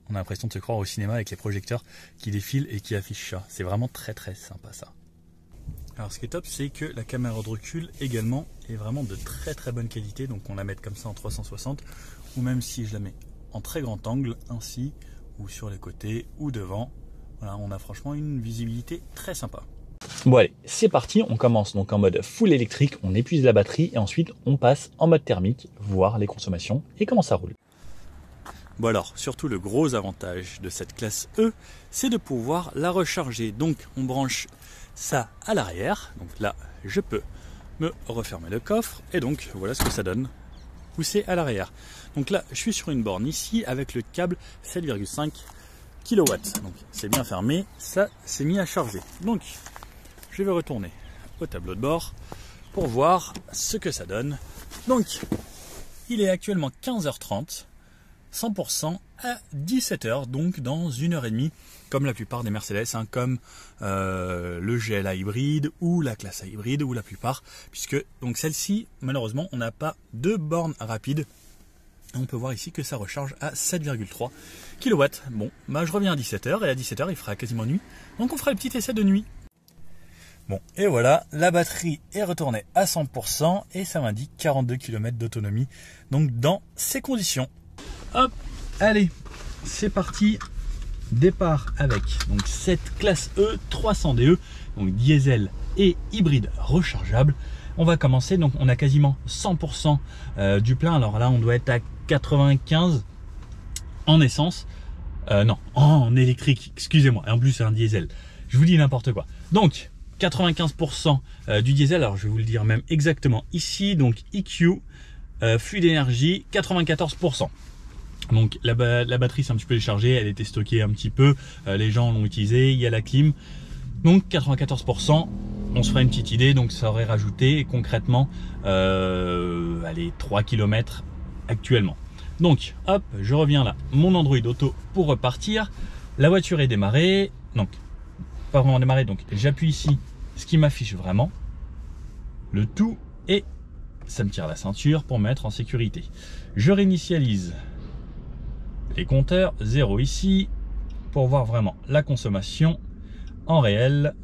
A: On a l'impression de se croire au cinéma avec les projecteurs qui défilent et qui affichent ça. C'est vraiment très très sympa ça. Alors ce qui est top, c'est que la caméra de recul également est vraiment de très très bonne qualité. Donc on la met comme ça en 360 ou même si je la mets en très grand angle, ainsi, ou sur les côtés ou devant. Voilà, on a franchement une visibilité très sympa. Bon allez, c'est parti, on commence donc en mode full électrique, on épuise la batterie et ensuite on passe en mode thermique, voir les consommations et comment ça roule. Bon alors, surtout le gros avantage de cette classe E, c'est de pouvoir la recharger. Donc on branche ça à l'arrière, donc là je peux me refermer le coffre et donc voilà ce que ça donne, poussé à l'arrière. Donc là je suis sur une borne ici avec le câble 7,5 kW, donc c'est bien fermé, ça c'est mis à charger. Donc je vais retourner au tableau de bord pour voir ce que ça donne. Donc il est actuellement 15h30, 100% à 17h, donc dans 1h30, comme la plupart des Mercedes, hein, comme le GLA hybride ou la classe A hybride ou la plupart, puisque donc celle-ci, malheureusement, on n'a pas de borne rapide. On peut voir ici que ça recharge à 7,3 kW. Bon, bah, je reviens à 17h et à 17h il fera quasiment nuit, donc on fera le petit essai de nuit. Bon, et voilà, la batterie est retournée à 100% et ça m'indique 42 km d'autonomie, donc dans ces conditions. hop, allez, c'est parti. Départ avec donc cette classe E 300 DE, donc diesel et hybride rechargeable. On va commencer, donc on a quasiment 100% du plein. Alors là, on doit être à 95 en essence. Non, en électrique, excusez-moi. Et en plus, c'est un diesel. Je vous dis n'importe quoi. Donc, 95% du diesel. Alors, je vais vous le dire même exactement ici. Donc, EQ, flux d'énergie, 94%. Donc la batterie c'est un petit peu déchargée, elle était stockée un petit peu, les gens l'ont utilisée, il y a la clim. Donc 94%, on se fera une petite idée, donc ça aurait rajouté concrètement allez, 3 km actuellement. Donc hop, je reviens là, mon Android Auto pour repartir. La voiture est démarrée, donc pas vraiment démarrée, donc j'appuie ici, ce qui m'affiche vraiment le tout et ça me tire la ceinture pour me mettre en sécurité. Je réinitialise les compteurs, 0 ici, pour voir vraiment la consommation en réel.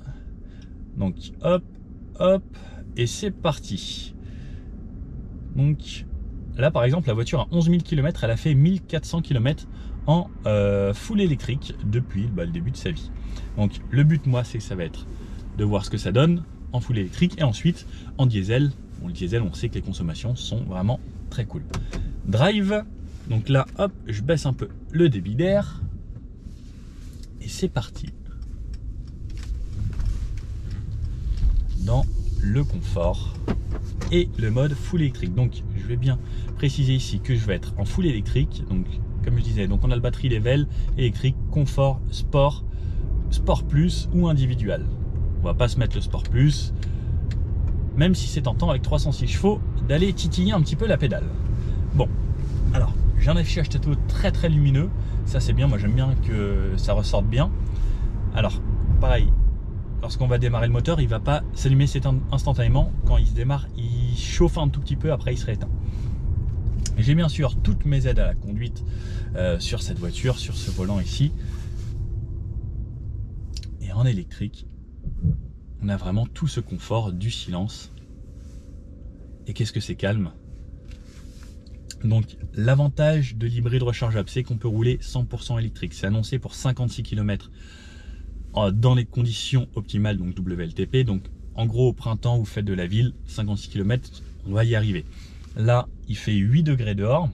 A: Donc hop, hop, et c'est parti. Donc là par exemple la voiture a 11 000 km, elle a fait 1400 km en full électrique depuis le début de sa vie. Donc le but moi c'est que ça va être de voir ce que ça donne en full électrique et ensuite en diesel. Bon, le diesel on sait que les consommations sont vraiment très cool. Drive. Donc là, hop, je baisse un peu le débit d'air. Et c'est parti. Dans le confort et le mode full électrique. Donc je vais bien préciser ici que je vais être en full électrique. Donc comme je disais, donc on a le batterie level, électrique, confort, sport, sport plus ou individuel. On va pas se mettre le sport plus. Même si c'est tentant avec 306 chevaux d'aller titiller un petit peu la pédale. Bon, alors. J'ai un affichage tableau très lumineux, ça c'est bien, moi j'aime bien que ça ressorte bien. Alors pareil, lorsqu'on va démarrer le moteur, il ne va pas s'allumer instantanément. Quand il se démarre, il chauffe un tout petit peu, après il se rééteint. J'ai bien sûr toutes mes aides à la conduite sur cette voiture, sur ce volant ici. Et en électrique, on a vraiment tout ce confort du silence. Et qu'est-ce que c'est calme. Donc l'avantage de l'hybride rechargeable, c'est qu'on peut rouler 100% électrique. C'est annoncé pour 56 km dans les conditions optimales, donc WLTP. Donc en gros au printemps, vous faites de la ville, 56 km, on va y arriver. Là, il fait 8 degrés dehors.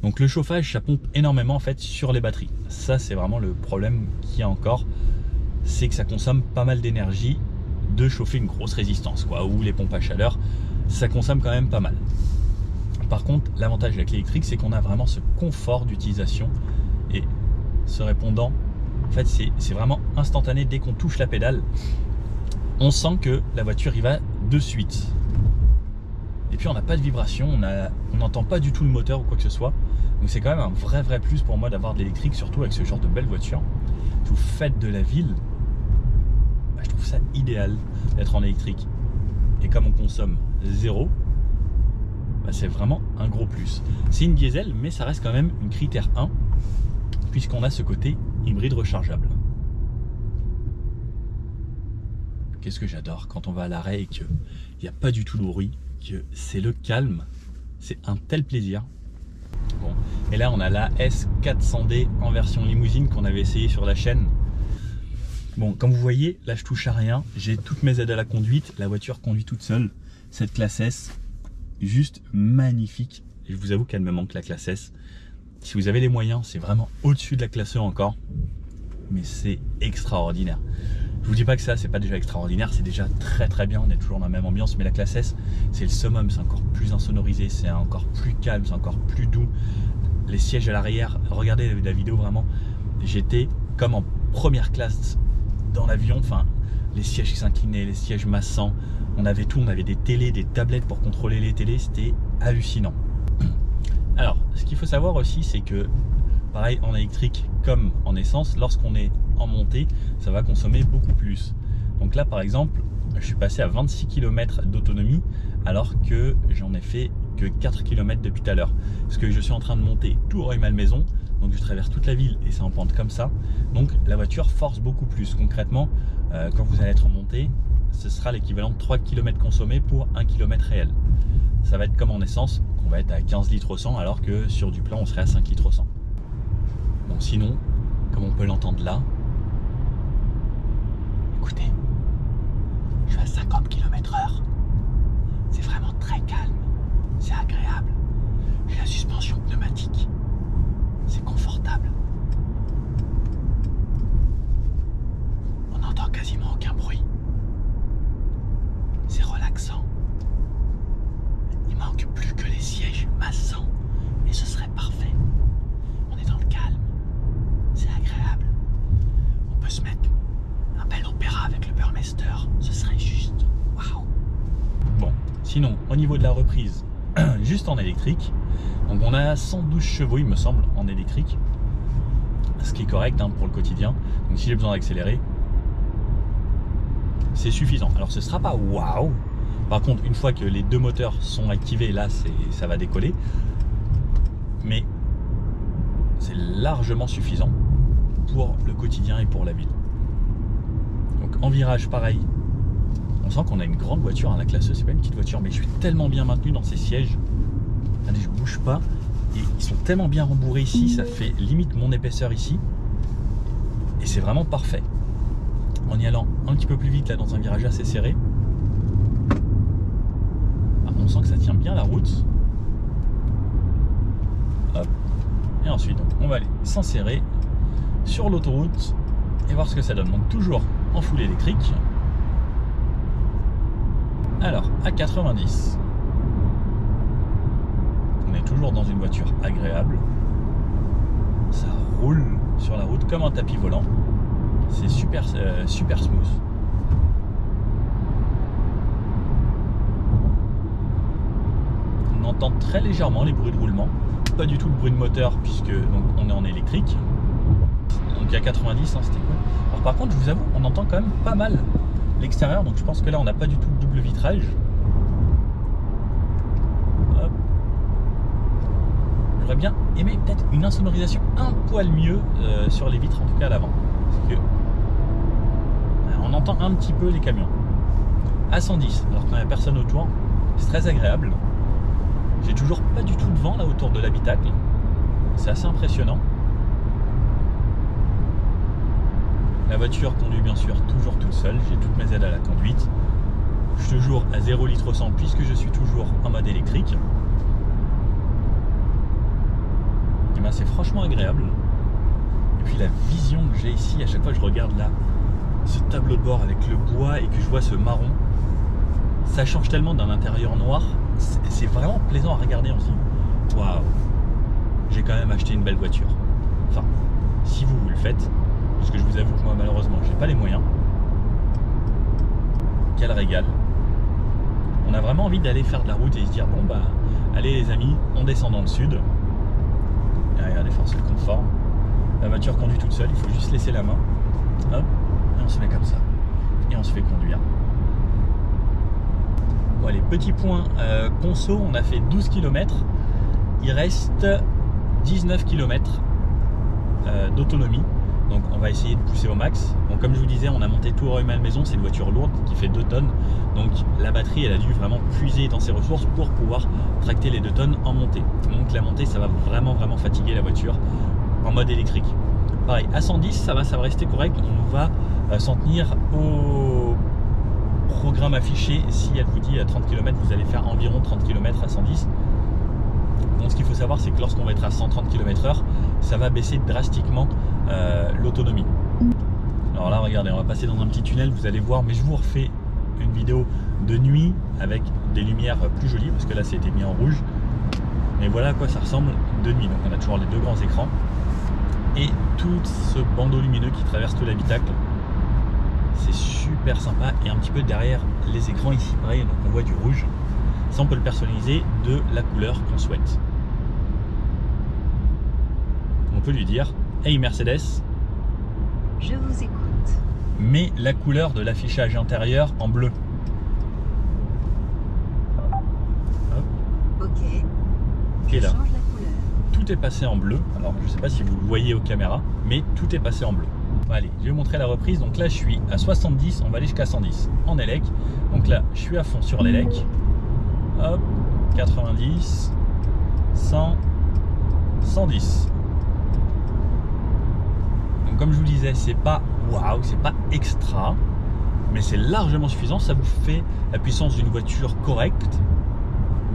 A: Donc le chauffage, ça pompe énormément en fait sur les batteries. Ça, c'est vraiment le problème qu'il y a encore. C'est que ça consomme pas mal d'énergie de chauffer une grosse résistance, quoi. Ou les pompes à chaleur, ça consomme quand même pas mal. Par contre, l'avantage avec l'électrique, c'est qu'on a vraiment ce confort d'utilisation et ce répondant, en fait, c'est vraiment instantané. Dès qu'on touche la pédale, on sent que la voiture y va de suite. Et puis, on n'a pas de vibration, on n'entend pas du tout le moteur ou quoi que ce soit. Donc, c'est quand même un vrai plus pour moi d'avoir de l'électrique, surtout avec ce genre de belle voiture. Vous faites de la ville, je trouve ça idéal d'être en électrique. Et comme on consomme 0, c'est vraiment un gros plus. C'est une diesel, mais ça reste quand même une critère 1, puisqu'on a ce côté hybride rechargeable. Qu'est-ce que j'adore quand on va à l'arrêt et qu'il n'y a pas du tout de bruit, que c'est le calme, c'est un tel plaisir. Bon. Et là on a la S400D en version limousine qu'on avait essayé sur la chaîne. Bon, comme vous voyez, là je touche à rien, j'ai toutes mes aides à la conduite, la voiture conduit toute seule, cette classe S. Juste magnifique. Et je vous avoue qu'elle me manque, la classe S. Si vous avez les moyens, c'est vraiment au-dessus de la classe E encore. Mais c'est extraordinaire. Je vous dis pas que ça, c'est pas déjà extraordinaire, c'est déjà très bien. On est toujours dans la même ambiance, mais la classe S, c'est le summum. C'est encore plus insonorisé, c'est encore plus calme, c'est encore plus doux. Les sièges à l'arrière, regardez la vidéo vraiment. J'étais comme en première classe dans l'avion. Enfin, les sièges qui s'inclinaient, les sièges massants. On avait tout, on avait des télés, des tablettes pour contrôler les télés, c'était hallucinant. Alors, ce qu'il faut savoir aussi, c'est que, pareil, en électrique comme en essence, lorsqu'on est en montée, ça va consommer beaucoup plus. Donc là, par exemple, je suis passé à 26 km d'autonomie, alors que j'en ai fait que 4 km depuis tout à l'heure. Parce que je suis en train de monter tout Rueil-Malmaison, donc je traverse toute la ville et c'est en pente comme ça. Donc la voiture force beaucoup plus. Concrètement, quand vous allez être en montée, ce sera l'équivalent de 3 km consommés pour 1 km réel. Ça va être comme en essence, on va être à 15 litres au 100 alors que sur du plat on serait à 5 litres au 100. Bon, sinon, comme on peut l'entendre là, écoutez, je suis à 50 km/h. C'est vraiment très calme, c'est agréable. J'ai la suspension pneumatique, c'est confortable. On n'entend quasiment aucun bruit. C'est relaxant. Il manque plus que les sièges massants et ce serait parfait. On est dans le calme, c'est agréable. On peut se mettre un bel opéra avec le Burmester, ce serait juste waouh. Bon, sinon au niveau de la reprise, juste en électrique, donc on a 112 chevaux il me semble en électrique, ce qui est correct hein, pour le quotidien. Donc si j'ai besoin d'accélérer, c'est suffisant. Alors ce sera pas waouh. Par contre, une fois que les deux moteurs sont activés, là ça va décoller. Mais c'est largement suffisant pour le quotidien et pour la ville. Donc en virage, pareil. On sent qu'on a une grande voiture, hein, la classe E, c'est pas une petite voiture, mais je suis tellement bien maintenu dans ces sièges. Allez, je bouge pas. Et ils sont tellement bien rembourrés ici, ça fait limite mon épaisseur ici. Et c'est vraiment parfait. En y allant un petit peu plus vite là dans un virage assez serré, on sent que ça tient bien la route. Hop. Et ensuite on va aller s'insérer sur l'autoroute et voir ce que ça donne. Donc toujours en full électrique. Alors à 90, on est toujours dans une voiture agréable. Ça roule sur la route comme un tapis volant. C'est super smooth. On entend très légèrement les bruits de roulement, pas du tout le bruit de moteur puisque donc, on est en électrique. Donc à 90, hein, c'était cool. Alors par contre, je vous avoue, on entend quand même pas mal l'extérieur, donc je pense que là on n'a pas du tout le double vitrage. Hop. J'aurais bien aimé peut-être une insonorisation un poil mieux sur les vitres, en tout cas à l'avant. Parce que on entend un petit peu les camions. À 110, alors qu'on n'a personne autour, c'est très agréable. J'ai toujours pas du tout de vent là autour de l'habitacle. C'est assez impressionnant. La voiture conduit bien sûr toujours toute seule. J'ai toutes mes aides à la conduite. Je suis toujours à 0 litres au 100 puisque je suis toujours en mode électrique. Et ben c'est franchement agréable. Et puis la vision que j'ai ici, à chaque fois que je regarde là, ce tableau de bord avec le bois et que je vois ce marron, ça change tellement d'un intérieur noir. C'est vraiment plaisant à regarder aussi. Waouh, j'ai quand même acheté une belle voiture. Enfin, si vous le faites, parce que je vous avoue que moi malheureusement j'ai pas les moyens. Quel régal. On a vraiment envie d'aller faire de la route et se dire bon bah allez les amis, on descend dans le sud. Et regardez, force le confort. La voiture conduit toute seule, il faut juste laisser la main. Hop, et on se met comme ça. Et on se fait conduire. Bon allez, petit point conso, on a fait 12 km. Il reste 19 km d'autonomie. Donc on va essayer de pousser au max. Donc comme je vous disais, on a monté tout Rueil-Malmaison, c'est une voiture lourde qui fait 2 tonnes. Donc la batterie, elle a dû vraiment puiser dans ses ressources pour pouvoir tracter les 2 tonnes en montée. Donc la montée, ça va vraiment fatiguer la voiture en mode électrique. Pareil, à 110, ça va rester correct. On va s'en tenir au programme affiché. Si elle vous dit à 30 km, vous allez faire environ 30 km à 110. Donc ce qu'il faut savoir, c'est que lorsqu'on va être à 130 km/h, ça va baisser drastiquement l'autonomie. Alors là, regardez, on va passer dans un petit tunnel, vous allez voir, mais je vous refais une vidéo de nuit avec des lumières plus jolies, parce que là, c'était mis en rouge. Mais voilà à quoi ça ressemble de nuit. Donc on a toujours les 2 grands écrans et tout ce bandeau lumineux qui traverse tout l'habitacle. C'est super sympa. Et un petit peu derrière les écrans ici, pareil, donc on voit du rouge. Ça, on peut le personnaliser de la couleur qu'on souhaite. On peut lui dire « Hey Mercedes,
B: je vous écoute.
A: Mets la couleur de l'affichage intérieur en bleu. »
B: Ok.
A: Et là,
B: Change la couleur.
A: tout est passé en bleu. Alors, je ne sais pas si vous le voyez aux caméras, mais tout est passé en bleu. Bon, allez, je vais vous montrer la reprise. Donc là, je suis à 70, on va aller jusqu'à 110 en élec. Donc là, je suis à fond sur l'élec. Hop, 90. 100, 110. Donc comme je vous disais, c'est pas waouh, c'est pas extra, mais c'est largement suffisant. Ça vous fait la puissance d'une voiture correcte,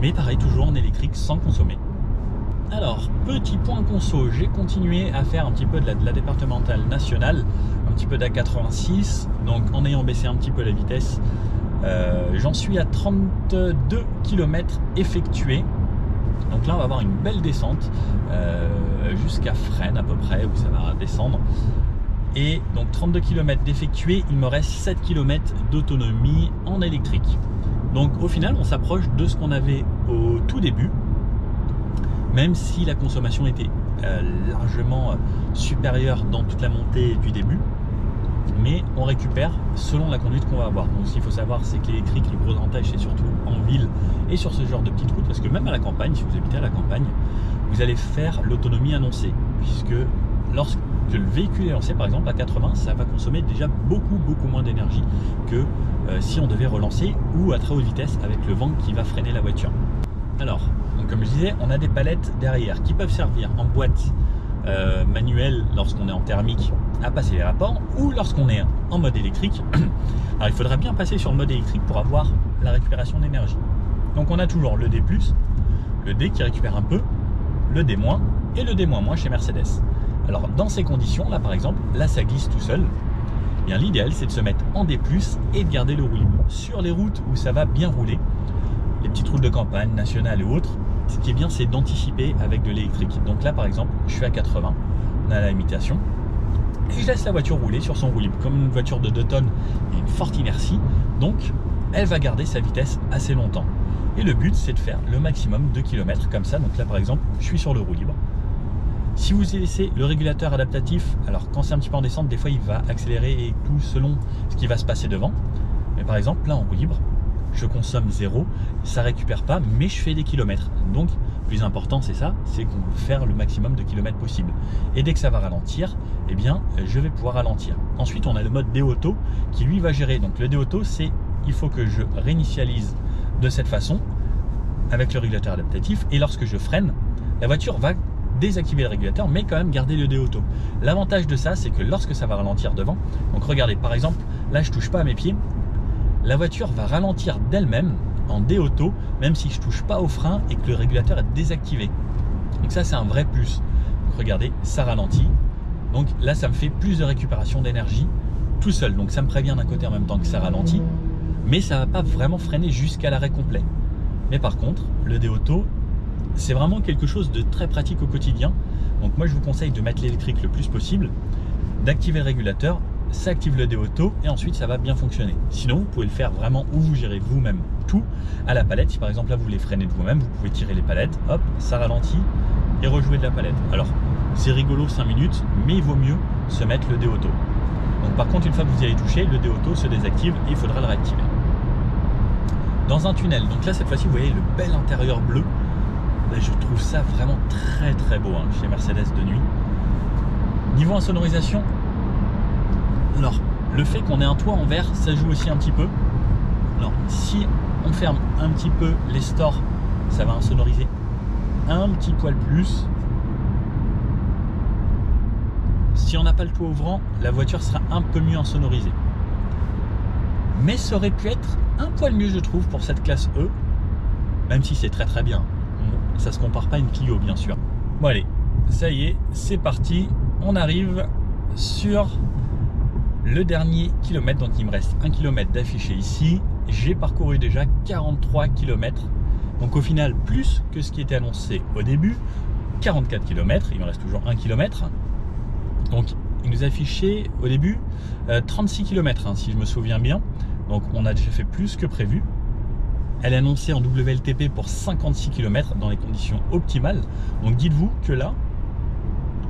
A: mais pareil, toujours en électrique sans consommer. Alors, petit point conso, j'ai continué à faire un petit peu de la départementale nationale, un petit peu d'A86, donc en ayant baissé un petit peu la vitesse, j'en suis à 32 km effectués. Donc là, on va avoir une belle descente jusqu'à Fresnes à peu près, où ça va descendre. Et donc 32 km d'effectués, il me reste 7 km d'autonomie en électrique. Donc au final, on s'approche de ce qu'on avait au tout début, même si la consommation était largement supérieure dans toute la montée du début. Mais on récupère selon la conduite qu'on va avoir. Donc ce qu'il faut savoir, c'est que l'électrique, le gros avantage, c'est surtout en ville et sur ce genre de petites routes, parce que même à la campagne, si vous habitez à la campagne, vous allez faire l'autonomie annoncée, puisque lorsque le véhicule est lancé, par exemple à 80, ça va consommer déjà beaucoup moins d'énergie que si on devait relancer ou à très haute vitesse avec le vent qui va freiner la voiture. Alors, donc comme je disais, on a des palettes derrière qui peuvent servir en boîte manuelle lorsqu'on est en thermique à passer les rapports, ou lorsqu'on est en mode électrique. Alors il faudra bien passer sur le mode électrique pour avoir la récupération d'énergie. Donc on a toujours le D+, le D qui récupère un peu, le D- et le D- chez Mercedes. Alors dans ces conditions là, par exemple, là ça glisse tout seul. Eh bien l'idéal, c'est de se mettre en D+, et de garder le roue libre. Sur les routes où ça va bien rouler, les petites routes de campagne, nationales et autres, ce qui est bien, c'est d'anticiper avec de l'électrique. Donc là par exemple, je suis à 80, on a la limitation, et je laisse la voiture rouler sur son roue libre. Comme une voiture de 2 tonnes, il y a une forte inertie, donc elle va garder sa vitesse assez longtemps. Et le but, c'est de faire le maximum de kilomètres comme ça. Donc là par exemple, je suis sur le roue libre. Si vous laissez le régulateur adaptatif, alors quand c'est un petit peu en descente, des fois il va accélérer et tout selon ce qui va se passer devant. Mais par exemple là en roue libre, je consomme 0, ça récupère pas, mais je fais des kilomètres. Donc le plus important, c'est ça, c'est qu'on veut faire le maximum de kilomètres possible. Et dès que ça va ralentir, eh bien je vais pouvoir ralentir. Ensuite on a le mode D-Auto qui lui va gérer. Donc le D-Auto, c'est il faut que je réinitialise de cette façon avec le régulateur adaptatif, et lorsque je freine, la voiture va désactiver le régulateur mais quand même garder le D-Auto. L'avantage de ça, c'est que lorsque ça va ralentir devant, donc regardez par exemple, là je touche pas à mes pieds, la voiture va ralentir d'elle-même en D-Auto, même si je touche pas au frein et que le régulateur est désactivé. Donc ça, c'est un vrai plus. Donc regardez, ça ralentit. Donc là, ça me fait plus de récupération d'énergie tout seul. Donc ça me prévient d'un côté en même temps que ça ralentit, mais ça va pas vraiment freiner jusqu'à l'arrêt complet. Mais par contre, le D-Auto, c'est vraiment quelque chose de très pratique au quotidien. Donc moi, je vous conseille de mettre l'électrique le plus possible, d'activer le régulateur, ça active le D-Auto et ensuite ça va bien fonctionner. Sinon, vous pouvez le faire vraiment où vous gérez vous-même tout à la palette. Si par exemple là vous voulez freiner de vous-même, vous pouvez tirer les palettes, hop, ça ralentit et rejouer de la palette. Alors c'est rigolo 5 minutes, mais il vaut mieux se mettre le D-Auto. Donc par contre, une fois que vous y avez touché, le D-Auto se désactive et il faudra le réactiver. Dans un tunnel, donc là cette fois-ci vous voyez le bel intérieur bleu. Là, je trouve ça vraiment très beau hein, chez Mercedes de nuit. Niveau insonorisation, alors, le fait qu'on ait un toit en verre, ça joue aussi un petit peu. Alors, si on ferme un petit peu les stores, ça va insonoriser un petit poil plus. Si on n'a pas le toit ouvrant, la voiture sera un peu mieux insonorisée. Mais ça aurait pu être un poil mieux, je trouve, pour cette classe E, même si c'est très bien. Ça se compare pas à une Clio, bien sûr. Bon allez, ça y est, c'est parti. On arrive sur le dernier kilomètre, donc il me reste 1 km d'affiché ici. J'ai parcouru déjà 43 km, donc au final plus que ce qui était annoncé au début. 44 km, il me reste toujours 1 km. Donc il nous affichait au début 36 km hein, si je me souviens bien. Donc on a déjà fait plus que prévu. Elle est annoncée en WLTP pour 56 km dans les conditions optimales. Donc dites-vous que là,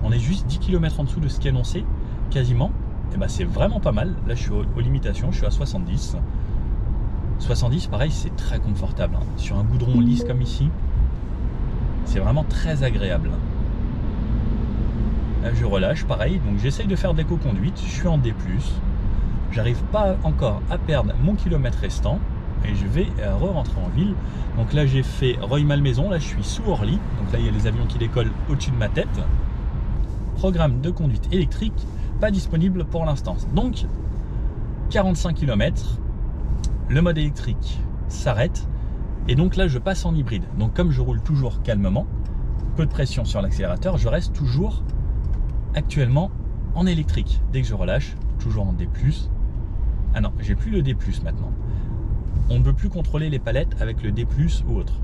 A: on est juste 10 km en dessous de ce qui est annoncé, quasiment. Et bah c'est vraiment pas mal. Là je suis aux limitations, je suis à 70. 70 pareil, c'est très confortable hein. Sur un goudron lisse comme ici, c'est vraiment très agréable. Là je relâche pareil, donc j'essaye de faire d'éco-conduite. Je suis en D+, j'arrive pas encore à perdre mon kilomètre restant. et je vais re-rentrer en ville. Donc là j'ai fait Rueil-Malmaison, là je suis sous Orly, donc là il y a les avions qui décollent au-dessus de ma tête. Programme de conduite électrique, pas disponible pour l'instant. Donc 45 km, le mode électrique s'arrête et donc là je passe en hybride. Donc comme je roule toujours calmement, peu de pression sur l'accélérateur, je reste toujours actuellement en électrique. Dès que je relâche, toujours en D+. Ah non, j'ai plus le D+, maintenant. On ne peut plus contrôler les palettes avec le D+, ou autre.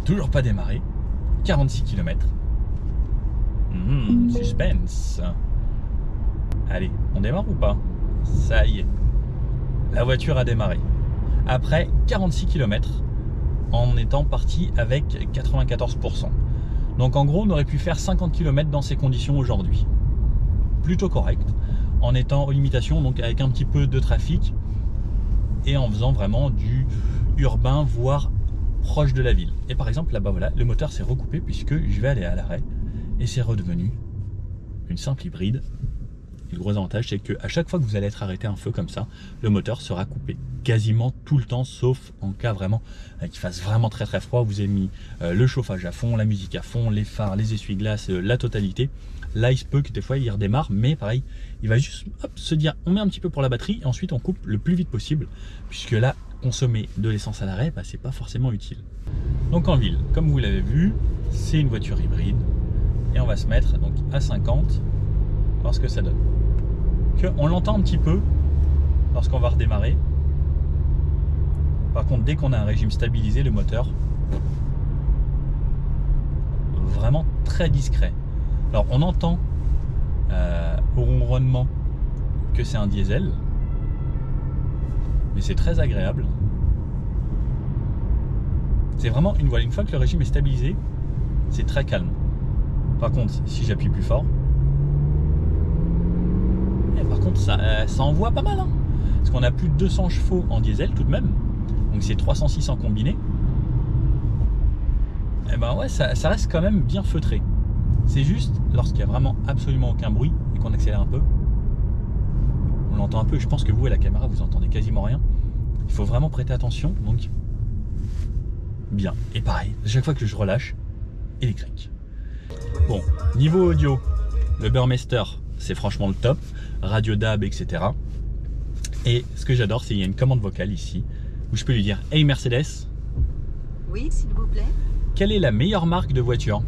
A: Toujours pas démarré. 46 km. Suspense. Allez, on démarre ou pas? Ça y est. La voiture a démarré. Après 46 km, en étant parti avec 94%. Donc en gros, on aurait pu faire 50 km dans ces conditions aujourd'hui. Plutôt correct, en étant aux limitations, donc avec un petit peu de trafic et en faisant vraiment du urbain, voire proche de la ville. Et par exemple, là-bas, voilà, le moteur s'est recoupé puisque je vais aller à l'arrêt et c'est redevenu une simple hybride. Et le gros avantage, c'est qu'à chaque fois que vous allez être arrêté un feu comme ça, le moteur sera coupé quasiment tout le temps, sauf en cas vraiment qu'il fasse vraiment très très froid. Vous avez mis le chauffage à fond, la musique à fond, les phares, les essuie-glaces, la totalité. Là, il se peut que des fois il redémarre, mais pareil, il va juste hop, se dire on met un petit peu pour la batterie et ensuite on coupe le plus vite possible, puisque là, consommer de l'essence à l'arrêt, bah, c'est pas forcément utile. Donc en ville, comme vous l'avez vu, c'est une voiture hybride et on va se mettre donc à 50, voir ce que ça donne. On l'entend un petit peu lorsqu'on va redémarrer. Par contre, dès qu'on a un régime stabilisé, le moteur vraiment très discret. Alors on entend au ronronnement que c'est un diesel, mais c'est très agréable. C'est vraiment une voile. Une fois que le régime est stabilisé, c'est très calme. Par contre, si j'appuie plus fort, par contre ça envoie pas mal, hein, parce qu'on a plus de 200 chevaux en diesel tout de même, donc c'est 306 en combiné. Et ben ouais, ça reste quand même bien feutré. C'est juste lorsqu'il y a vraiment absolument aucun bruit et qu'on accélère un peu, on l'entend un peu. Je pense que vous à la caméra vous entendez quasiment rien. Il faut vraiment prêter attention, donc bien. Et pareil, chaque fois que je relâche, électrique. Bon, niveau audio, le Burmester c'est franchement le top, radio DAB, etc. Et ce que j'adore, c'est qu'il y a une commande vocale ici où je peux lui dire hey Mercedes.
B: Oui, s'il vous plaît.
A: Quelle est la meilleure marque de voiture?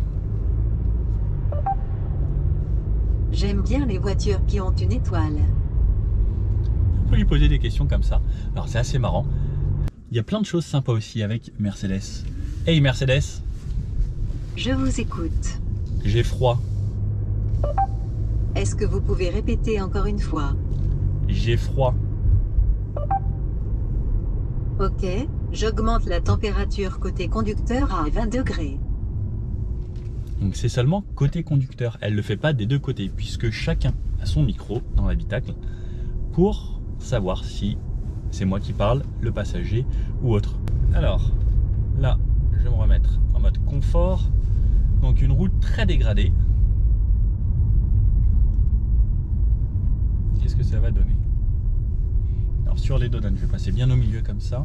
B: J'aime bien les voitures qui ont une étoile.
A: On peut lui poser des questions comme ça. Alors c'est assez marrant. Il y a plein de choses sympas aussi avec Mercedes. Hey Mercedes.
B: Je vous écoute.
A: J'ai froid.
B: Est-ce que vous pouvez répéter encore une fois?
A: J'ai froid.
B: Ok, j'augmente la température côté conducteur à 20 degrés.
A: Donc c'est seulement côté conducteur. Elle ne le fait pas des deux côtés, puisque chacun a son micro dans l'habitacle pour savoir si c'est moi qui parle, le passager ou autre. Alors là, je vais me remettre en mode confort. Donc une route très dégradée. Qu'est-ce que ça va donner? Alors sur les dodanes, je vais passer bien au milieu comme ça.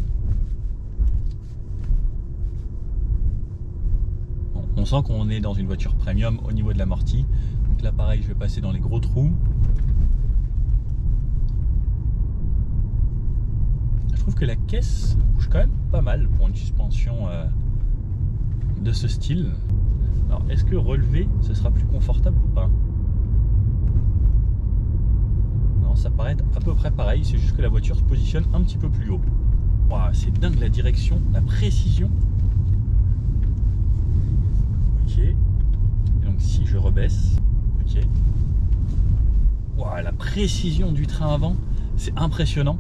A: Bon, on sent qu'on est dans une voiture premium au niveau de l'amorti. Donc là pareil, je vais passer dans les gros trous. Je trouve que la caisse bouge quand même pas mal pour une suspension de ce style. Alors est-ce que relever, ce sera plus confortable ou pas? Ça paraît être à peu près pareil, c'est juste que la voiture se positionne un petit peu plus haut. Wow, c'est dingue la direction, la précision. Ok. Et donc si je rebaisse, ok. Wow, la précision du train avant, c'est impressionnant.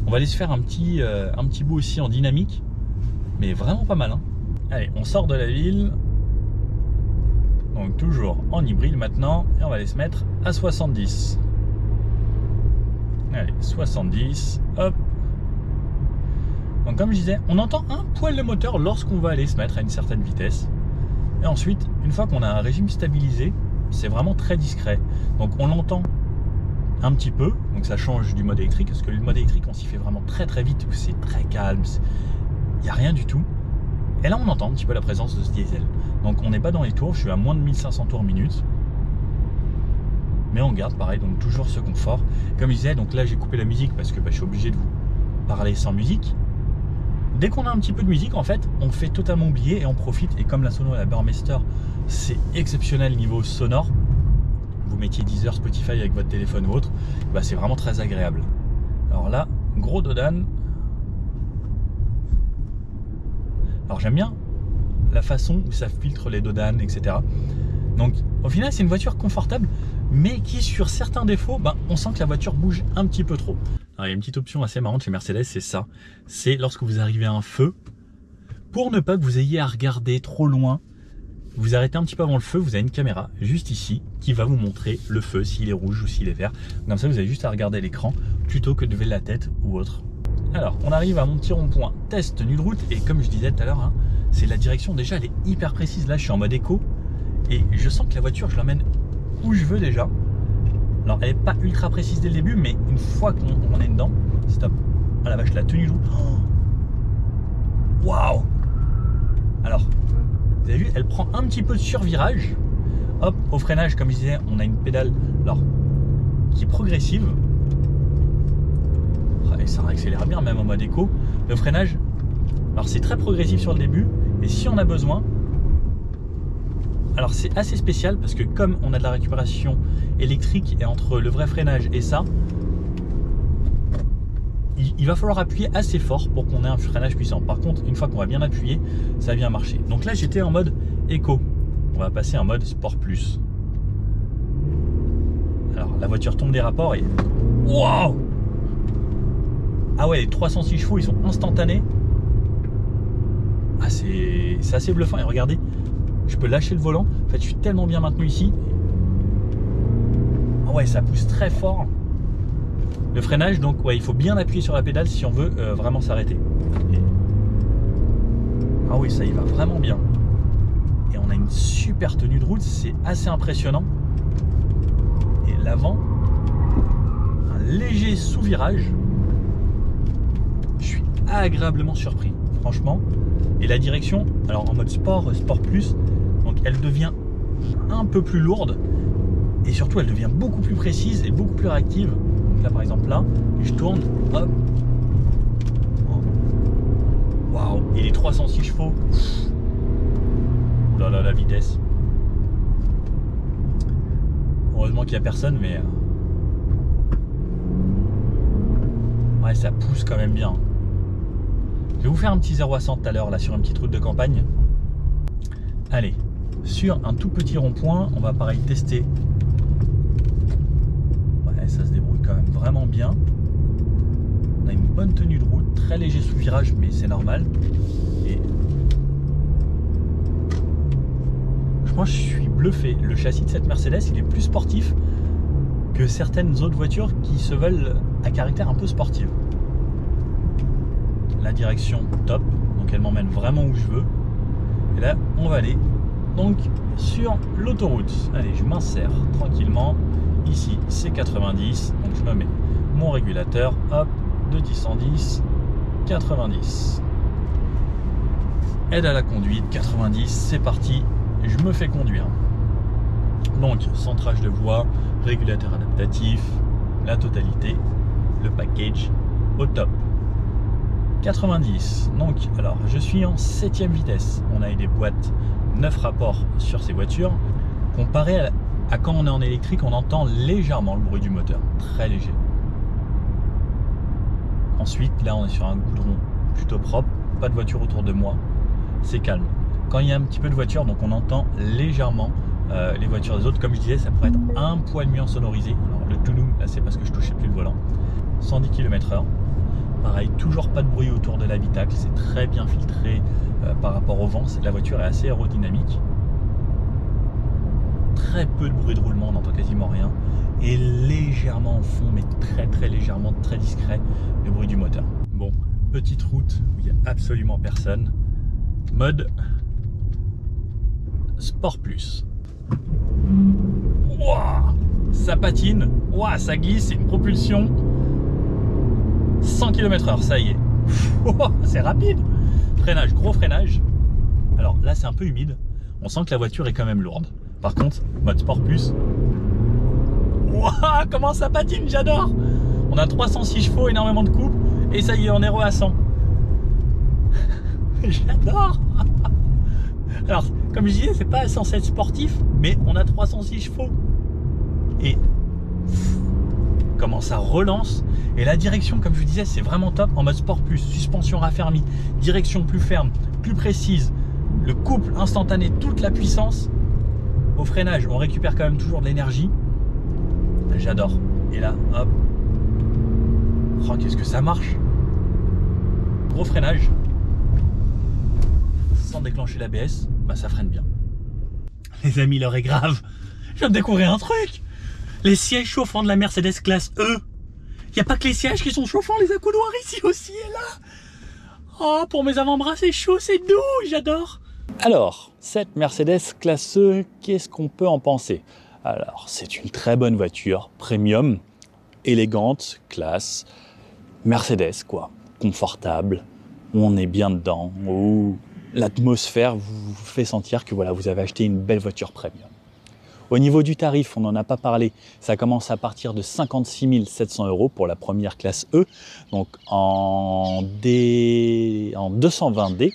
A: On va aller se faire un petit bout aussi en dynamique, mais vraiment pas mal, hein. Allez, on sort de la ville. Donc toujours en hybride maintenant, et on va aller se mettre à 70. Allez, 70, hop. Donc comme je disais, on entend un poil le moteur lorsqu'on va aller se mettre à une certaine vitesse. Et ensuite, une fois qu'on a un régime stabilisé, c'est vraiment très discret. Donc on l'entend un petit peu, donc ça change du mode électrique, parce que le mode électrique on s'y fait vraiment très très vite, c'est très calme, il n'y a rien du tout. Et là on entend un petit peu la présence de ce diesel. Donc on n'est pas dans les tours, je suis à moins de 1500 tours minute. Mais on garde pareil, donc toujours ce confort. Comme je disais, donc là j'ai coupé la musique parce que je suis obligé de vous parler sans musique. Dès qu'on a un petit peu de musique, en fait, on fait totalement oublier et on profite. Et comme la sono et la Burmester, c'est exceptionnel niveau sonore. Vous mettiez Deezer, Spotify avec votre téléphone ou autre, bah c'est vraiment très agréable. Alors là, gros dodan. Alors j'aime bien la façon où ça filtre les dodanes, etc. Donc au final c'est une voiture confortable, mais qui sur certains défauts, on sent que la voiture bouge un petit peu trop. Alors, il y a une petite option assez marrante chez Mercedes, c'est ça. C'est lorsque vous arrivez à un feu, pour ne pas que vous ayez à regarder trop loin, vous arrêtez un petit peu avant le feu, vous avez une caméra juste ici qui va vous montrer le feu, s'il est rouge ou s'il est vert. Comme ça vous avez juste à regarder l'écran plutôt que de lever la tête ou autre. Alors on arrive à mon petit rond-point test tenue de route, et comme je disais tout à l'heure, c'est la direction, déjà elle est hyper précise. Là je suis en mode éco et je sens que la voiture je l'emmène où je veux déjà. Alors elle n'est pas ultra précise dès le début, mais une fois qu'on est dedans, stop. Ah la vache, la tenue de route. Waouh! Alors, vous avez vu, elle prend un petit peu de survirage. Hop, au freinage, comme je disais, on a une pédale qui est progressive. Et ça accélère bien, même en mode éco. Le freinage, alors c'est très progressif sur le début. Et si on a besoin, alors c'est assez spécial parce que comme on a de la récupération électrique, et entre le vrai freinage et ça, il va falloir appuyer assez fort pour qu'on ait un freinage puissant. Par contre, une fois qu'on va bien appuyer, ça va bien marcher. Donc là j'étais en mode éco, on va passer en mode sport plus. Alors la voiture tombe des rapports et waouh! Ah ouais, les 306 chevaux ils sont instantanés. Ah c'est assez bluffant. Et regardez, je peux lâcher le volant. En fait je suis tellement bien maintenu ici. Ah ouais, ça pousse très fort. Le freinage, donc ouais, il faut bien appuyer sur la pédale si on veut vraiment s'arrêter. Ah oui, ça y va vraiment bien. Et on a une super tenue de route, c'est assez impressionnant. Et l'avant, un léger sous-virage. Je suis agréablement surpris, franchement. Et la direction, alors en mode sport, sport plus, donc elle devient un peu plus lourde. Et surtout, elle devient beaucoup plus précise et beaucoup plus réactive. Donc là, par exemple, là, je tourne, hop. Waouh! Et les 306 chevaux. Ouh là là, la vitesse. Heureusement qu'il n'y a personne, mais... ouais, ça pousse quand même bien. Je vais vous faire un petit 0 à 100 tout à l'heure, là, sur une petite route de campagne. Allez, sur un tout petit rond-point, on va pareil tester. Ouais, ça se débrouille quand même vraiment bien. On a une bonne tenue de route, très léger sous virage, mais c'est normal. Et moi, je suis bluffé. Le châssis de cette Mercedes, il est plus sportif que certaines autres voitures qui se veulent à caractère un peu sportif. La direction top, donc elle m'emmène vraiment où je veux. Et là, on va aller donc sur l'autoroute. Allez, je m'insère tranquillement. Ici, c'est 90, donc je me mets mon régulateur, hop, de 10 en 10, 90. Aide à la conduite, 90, c'est parti, je me fais conduire. Donc, centrage de voie, régulateur adaptatif, la totalité, le package au top. 90, donc alors je suis en 7ème vitesse. On a eu des boîtes 9 rapports sur ces voitures. Comparé à quand on est en électrique, on entend légèrement le bruit du moteur, très léger. Ensuite, là on est sur un goudron plutôt propre, pas de voiture autour de moi, c'est calme. Quand il y a un petit peu de voiture, donc on entend légèrement les voitures des autres. Comme je disais, ça pourrait être un poil mieux sonorisé. Alors le tounou, là c'est parce que je touchais plus le volant. 110 km/h. Pareil, toujours pas de bruit autour de l'habitacle, c'est très bien filtré par rapport au vent. La voiture est assez aérodynamique. Très peu de bruit de roulement, on n'entend quasiment rien. Et légèrement au fond, mais très légèrement, très discret, le bruit du moteur. Bon, petite route où il n'y a absolument personne. Mode Sport Plus. Wow, ça patine, ouah, ça glisse, c'est une propulsion 100 km/h, ça y est. C'est rapide. Freinage, gros freinage. Alors là, c'est un peu humide. On sent que la voiture est quand même lourde. Par contre, mode Sport Plus. Ouah, comment ça patine, j'adore. On a 306 chevaux, énormément de couple. Et ça y est, on est à 100. J'adore. Alors, comme je disais, c'est pas censé être sportif, mais on a 306 chevaux. Et comment ça relance. Et la direction, comme je vous disais, c'est vraiment top en mode Sport Plus. Suspension raffermie, direction plus ferme, plus précise, le couple instantané, toute la puissance. Au freinage, on récupère quand même toujours de l'énergie. J'adore. Et là, hop. Oh, qu'est-ce que ça marche. Gros freinage. Sans déclencher l'ABS, bah ça freine bien. Les amis, l'heure est grave. Je viens de découvrir un truc. Les sièges chauffants de la Mercedes classe E. Il n'y a pas que les sièges qui sont chauffants, les accoudoirs ici aussi et là. Oh, pour mes avant-bras, c'est chaud, c'est doux, j'adore. Alors, cette Mercedes classe E, qu'est-ce qu'on peut en penser? Alors, c'est une très bonne voiture, premium, élégante, classe, Mercedes quoi, confortable, on est bien dedans, où l'atmosphère vous fait sentir que voilà, vous avez acheté une belle voiture premium. Au niveau du tarif, on n'en a pas parlé, ça commence à partir de 56 700 € pour la première classe E, donc en 220D.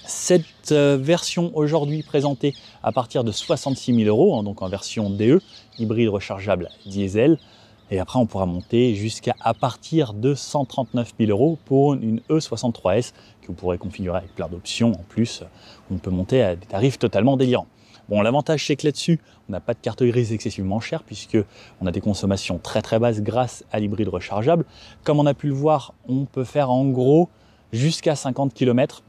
A: Cette version aujourd'hui présentée à partir de 66 000 €, donc en version DE, hybride rechargeable diesel. Et après, on pourra monter jusqu'à partir de 139 000 € pour une E63S que vous pourrez configurer avec plein d'options. En plus, on peut monter à des tarifs totalement délirants. Bon, l'avantage, c'est que là-dessus, on n'a pas de carte grise excessivement chère puisque on a des consommations très très basses grâce à l'hybride rechargeable. Comme on a pu le voir, on peut faire en gros jusqu'à 50 km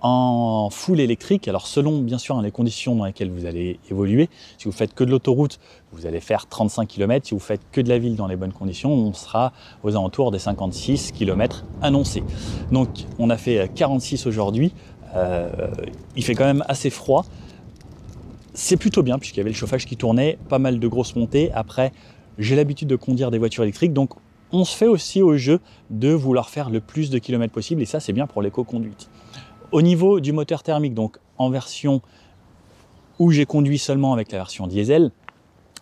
A: en full électrique. Alors selon bien sûr les conditions dans lesquelles vous allez évoluer, si vous faites que de l'autoroute, vous allez faire 35 km, si vous faites que de la ville dans les bonnes conditions, on sera aux alentours des 56 km annoncés. Donc on a fait 46 aujourd'hui, il fait quand même assez froid, c'est plutôt bien puisqu'il y avait le chauffage qui tournait, pas mal de grosses montées. Après, j'ai l'habitude de conduire des voitures électriques, donc on se fait aussi au jeu de vouloir faire le plus de kilomètres possible et ça c'est bien pour l'éco-conduite. Au niveau du moteur thermique, donc en version où j'ai conduit seulement avec la version diesel,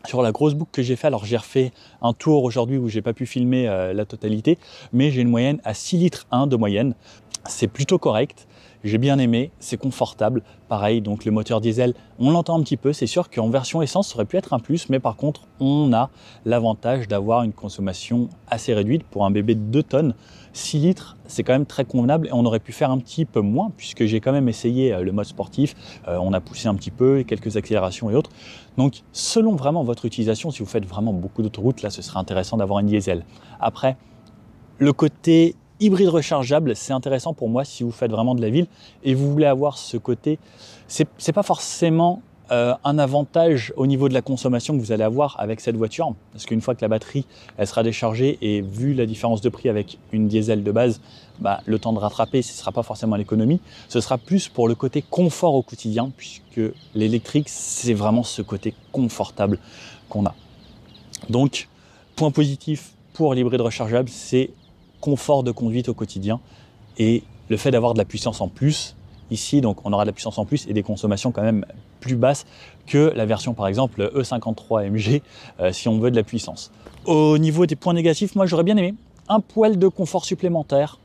A: sur la grosse boucle que j'ai fait, alors j'ai refait un tour aujourd'hui où j'ai pas pu filmer la totalité, mais j'ai une moyenne à 6 litres 1 de moyenne. C'est plutôt correct, j'ai bien aimé, c'est confortable. Pareil, donc le moteur diesel, on l'entend un petit peu, c'est sûr qu'en version essence, ça aurait pu être un plus, mais par contre, on a l'avantage d'avoir une consommation assez réduite pour un bébé de 2 tonnes. 6 litres, c'est quand même très convenable et on aurait pu faire un petit peu moins puisque j'ai quand même essayé le mode sportif, on a poussé un petit peu, quelques accélérations et autres. Donc selon vraiment votre utilisation, si vous faites vraiment beaucoup d'autoroutes, là ce serait intéressant d'avoir une diesel. Après, le côté hybride rechargeable, c'est intéressant pour moi si vous faites vraiment de la ville et vous voulez avoir ce côté, c'est pas forcément un avantage au niveau de la consommation que vous allez avoir avec cette voiture, parce qu'une fois que la batterie elle sera déchargée et vu la différence de prix avec une diesel de base, bah, le temps de rattraper ce ne sera pas forcément l'économie, ce sera plus pour le côté confort au quotidien puisque l'électrique c'est vraiment ce côté confortable qu'on a. Donc point positif pour l'hybride rechargeable, c'est confort de conduite au quotidien et le fait d'avoir de la puissance en plus. Ici, donc, on aura de la puissance en plus et des consommations quand même plus basses que la version, par exemple, E53 MG, si on veut de la puissance. Au niveau des points négatifs, moi, j'aurais bien aimé un poil de confort supplémentaire.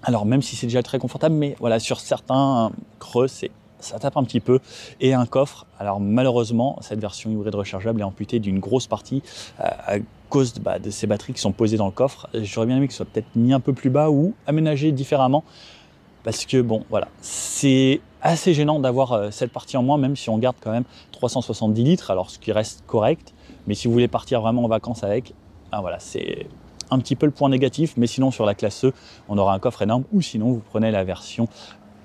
A: Alors, même si c'est déjà très confortable, mais voilà, sur certains creux, ça tape un petit peu. Et un coffre. Alors, malheureusement, cette version hybride rechargeable est amputée d'une grosse partie à cause de ces batteries qui sont posées dans le coffre. J'aurais bien aimé que ce soit peut-être mis un peu plus bas ou aménagé différemment. Parce que bon, voilà, c'est assez gênant d'avoir cette partie en moins, même si on garde quand même 370 litres, alors ce qui reste correct. Mais si vous voulez partir vraiment en vacances avec, voilà, c'est un petit peu le point négatif. Mais sinon, sur la classe E, on aura un coffre énorme. Ou sinon, vous prenez la version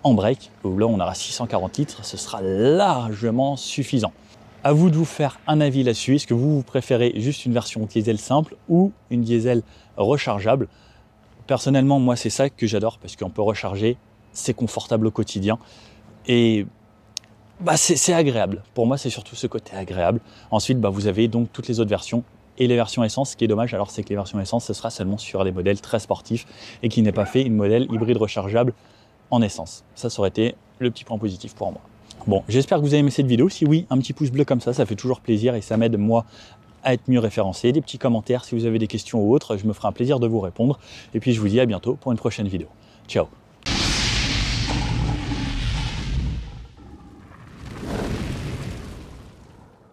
A: en break, où là, on aura 640 litres. Ce sera largement suffisant. À vous de vous faire un avis là-dessus. Est-ce que vous préférez juste une version diesel simple ou une diesel rechargeable? Personnellement, moi, c'est ça que j'adore parce qu'on peut recharger. C'est confortable au quotidien et c'est agréable. Pour moi, c'est surtout ce côté agréable. Ensuite, vous avez donc toutes les autres versions et les versions essence. Ce qui est dommage, alors, c'est que les versions essence, ce sera seulement sur des modèles très sportifs et qui n'est pas fait une modèle hybride rechargeable en essence. Ça aurait été le petit point positif pour moi. Bon, j'espère que vous avez aimé cette vidéo. Si oui, un petit pouce bleu comme ça fait toujours plaisir et ça m'aide, moi, à être mieux référencé. Des petits commentaires si vous avez des questions ou autres, je me ferai un plaisir de vous répondre. Et puis, je vous dis à bientôt pour une prochaine vidéo. Ciao!